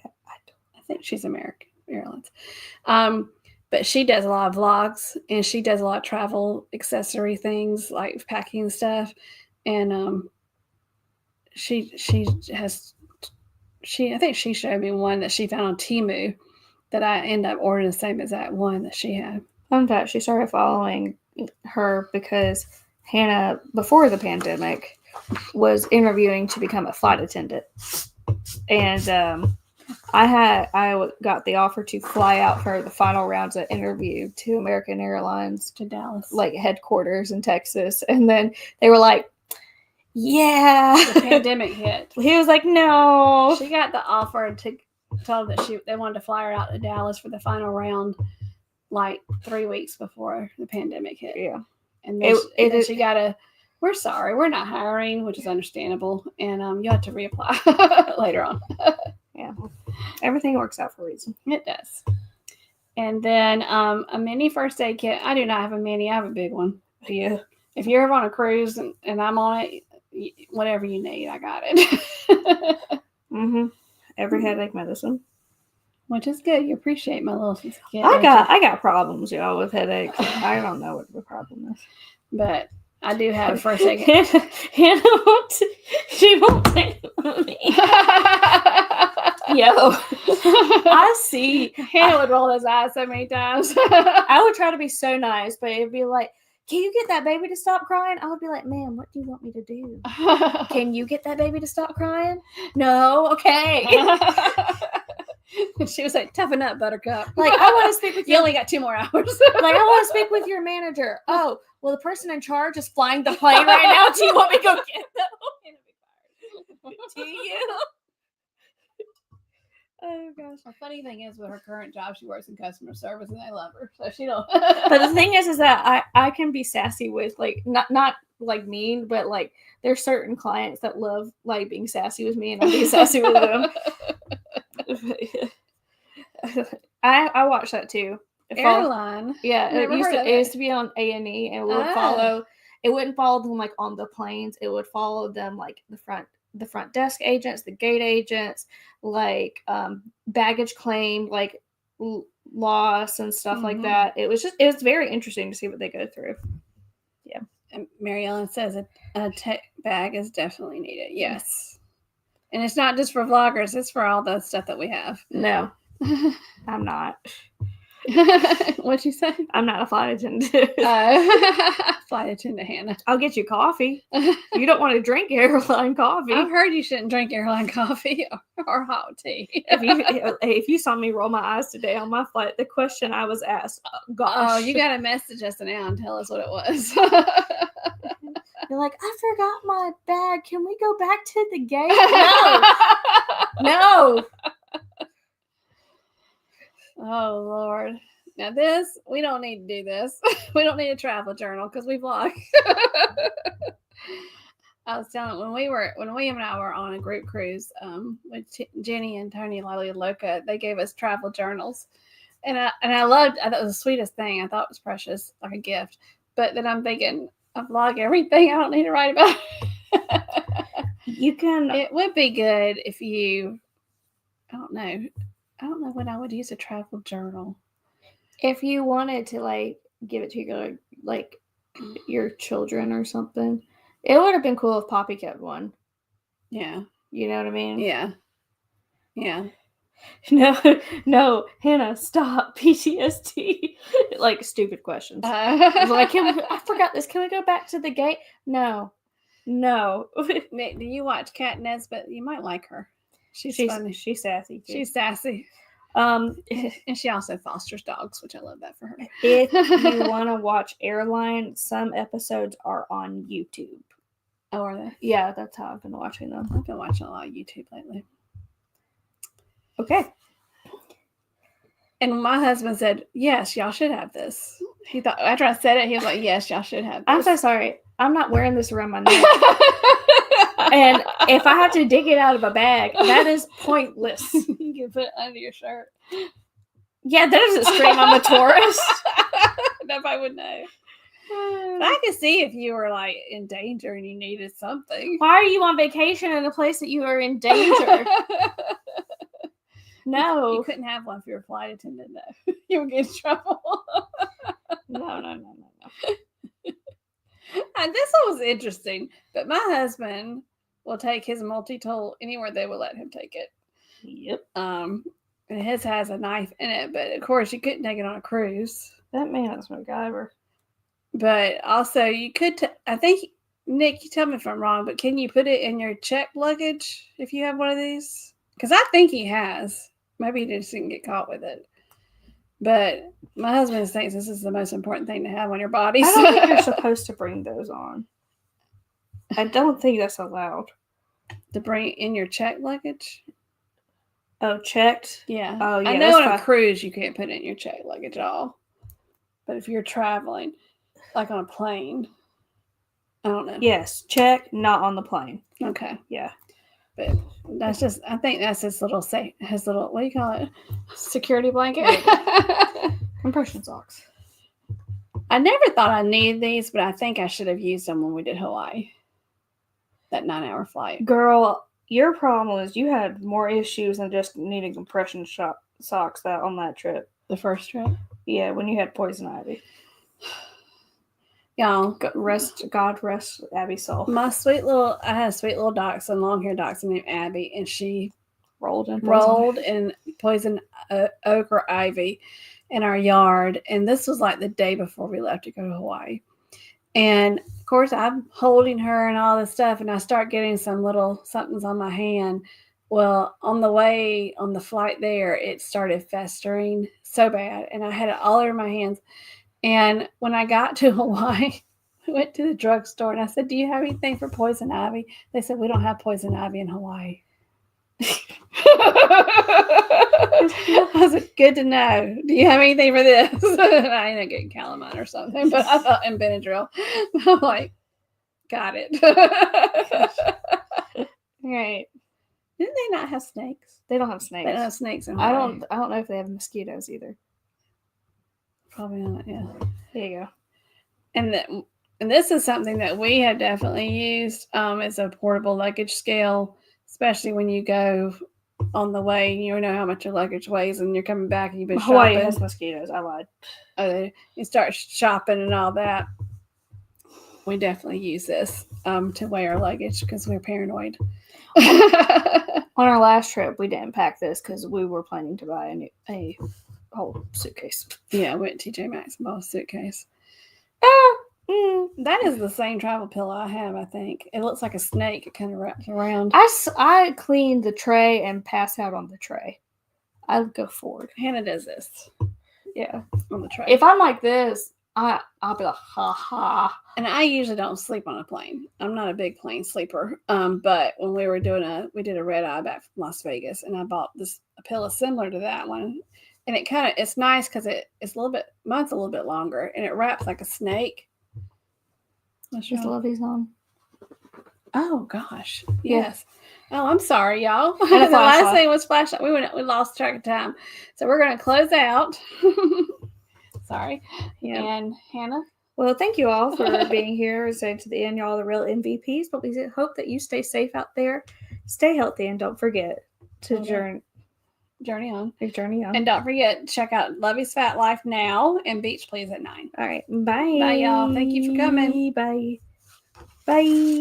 I think she's American Airlines. But she does a lot of vlogs and she does a lot of travel accessory things like packing stuff. And I think she showed me one that she found on Temu that I ended up ordering the same exact one that she had. Fun fact, she started following her because Hannah, before the pandemic, was interviewing to become a flight attendant. And I got the offer to fly out for the final rounds of interview to American Airlines to Dallas, like headquarters in Texas. And then they were like, yeah. The pandemic hit. He was like, no. She got the offer to tell them that they wanted to fly her out to Dallas for the final round like 3 weeks before the pandemic hit. Yeah. And then she got we're sorry, we're not hiring, which is understandable. And you have to reapply later on. Yeah. Everything works out for a reason. It does. And then a mini first aid kit. I do not have a mini. I have a big one. Yeah. if you're ever on a cruise and I'm on it, whatever you need, I got it. Every headache medicine. Which is good. You appreciate my little kid. I got problems, y'all, with headaches. I don't know what the problem is. But I do have for a second. Hannah she won't take me. Yo, I see. Hannah would roll his eyes so many times. I would try to be so nice, but it'd be like, can you get that baby to stop crying? I would be like, ma'am, what do you want me to do? Can you get that baby to stop crying? No, okay. She was like, toughen up, Buttercup. Like, I want to speak with you. You only got 2 more hours. Like, I want to speak with your manager. Oh, well, the person in charge is flying the plane right now. Do you want me to go get them? Do you? Oh, gosh. The funny thing is, with her current job, she works in customer service, and they love her. So she don't. But the thing is that I can be sassy with, like, not like mean, but, like, there's certain clients that love, like, being sassy with me, and I'll be sassy with them. I watched that too. Airline. Yeah, it used to be on A&E, and it would follow. It wouldn't follow them like on the planes. It would follow them like the front desk agents, the gate agents, like baggage claim, like loss and stuff like that. It was very interesting to see what they go through. Yeah. And Mary Ellen says a tech bag is definitely needed. Yes. And it's not just for vloggers, it's for all the stuff that we have. No, I'm not. What'd you say? I'm not a flight attendant. Flight attendant Hannah. I'll get you coffee. You don't want to drink airline coffee. I've heard you shouldn't drink airline coffee or hot tea. If you saw me roll my eyes today on my flight, the question I was asked, gosh. Oh, you got to message us now and tell us what it was. You're like, I forgot my bag. Can we go back to the gate? No. Oh, Lord. Now we don't need to do this. We don't need a travel journal because we vlog. I was telling when William and I were on a group cruise with Jenny and Tony Lily Loca, they gave us travel journals. And I thought it was the sweetest thing. I thought it was precious, like a gift. But then I'm thinking, I vlog everything. I don't need to write about it. It would be good if you, I don't know when I would use a travel journal. If you wanted to like give it to your children or something, it would have been cool if Poppy kept one. Yeah. You know what I mean? Yeah. Yeah. No, Hannah, stop. PTSD. Like stupid questions. Like, I forgot this. Can we go back to the gate? No. Nick, do you watch Kat Nesbitt? You might like her. She's funny. She's sassy. Too. She's sassy. And she also fosters dogs, which I love that for her. If you want to watch Airline, some episodes are on YouTube. Oh, are they? Yeah, that's how I've been watching them. I've been watching a lot of YouTube lately. Okay. And my husband said, yes, y'all should have this. He thought, after I said it, he was like, yes, y'all should have this. I'm so sorry. I'm not wearing this around my neck. And if I have to dig it out of a bag, that is pointless. You can put it under your shirt. Yeah, that doesn't scream I'm a tourist. Nobody would know. I could see if you were like in danger and you needed something. Why are you on vacation in a place that you are in danger? No. You couldn't have one if you were a flight attendant, though. You would get in trouble. No. And this one was interesting, but my husband will take his multi-tool anywhere they will let him take it. Yep. And his has a knife in it, but of course you couldn't take it on a cruise. That man is MacGyver. But also you could, I think, Nick, you tell me if I'm wrong, but can you put it in your checked luggage if you have one of these? Because I think he has. Maybe he just didn't get caught with it. But my husband thinks this is the most important thing to have on your body. I don't think you're supposed to bring those on. I don't think that's allowed. To bring in your checked luggage? Oh, checked? Yeah. Oh, yeah. I know on a cruise you can't put it in your checked luggage at all. But if you're traveling, like on a plane, I don't know. Yes, check, not on the plane. Okay. Yeah. But that's just, I think that's his little, what do you call it? Security blanket? Compression socks. I never thought I needed these, but I think I should have used them when we did Hawaii. That 9-hour flight. Girl, your problem was you had more issues than just needing compression socks on that trip. The first trip? Yeah, when you had poison ivy. Y'all, God rest Abby's soul. I had a sweet little dachshund, long-haired dachshund named Abby, and she rolled in poison oak or ivy in our yard. And this was like the day before we left to go to Hawaii. And of course, I'm holding her and all this stuff, and I start getting some little somethings on my hand. Well, on the flight there, it started festering so bad, and I had it all over my hands. And when I got to Hawaii, I went to the drugstore, and I said, "Do you have anything for poison ivy?" They said, "We don't have poison ivy in Hawaii." I said, "Good to know. Do you have anything for this?" I ended up getting calamine or something, but I thought in Benadryl. I'm like, got it. Right. Didn't they not have snakes? They don't have snakes. They don't have snakes in Hawaii. I don't know if they have mosquitoes either. Probably not. Yeah. There you go. And this is something that we have definitely used as a portable luggage scale, especially when you go on the way, you know how much your luggage weighs, and you're coming back and you've been Hawaii shopping. has mosquitoes. I lied. You start shopping and all that. We definitely use this to weigh our luggage because we're paranoid. On our last trip, we didn't pack this because we were planning to buy a whole suitcase. Yeah, we went to TJ Maxx and bought a suitcase. That is the same travel pillow I have, I think. It looks like a snake. It kind of wraps around. I cleaned the tray and pass out on the tray. I'll go forward. Hannah does this. Yeah. On the tray. If I'm like this, I'll be like, ha ha. And I usually don't sleep on a plane. I'm not a big plane sleeper. But when we were we did a red eye back from Las Vegas, and I bought a pillow similar to that one. And it's nice because mine's a little bit longer, and it wraps like a snake. Is Lovey's on? Oh gosh, yes. Oh, I'm sorry, y'all. And the last thing was flashlight. We lost track of time, so we're gonna close out. Sorry. Yeah. And Hannah. Well, thank you all for being here. So to the end, y'all are the real MVPs. But we hope that you stay safe out there, stay healthy, and don't forget to journey on. And don't forget, check out Lovey's Fat Life now and Beach Please at 9. All right. Bye. Bye, y'all. Thank you for coming. Bye. Bye.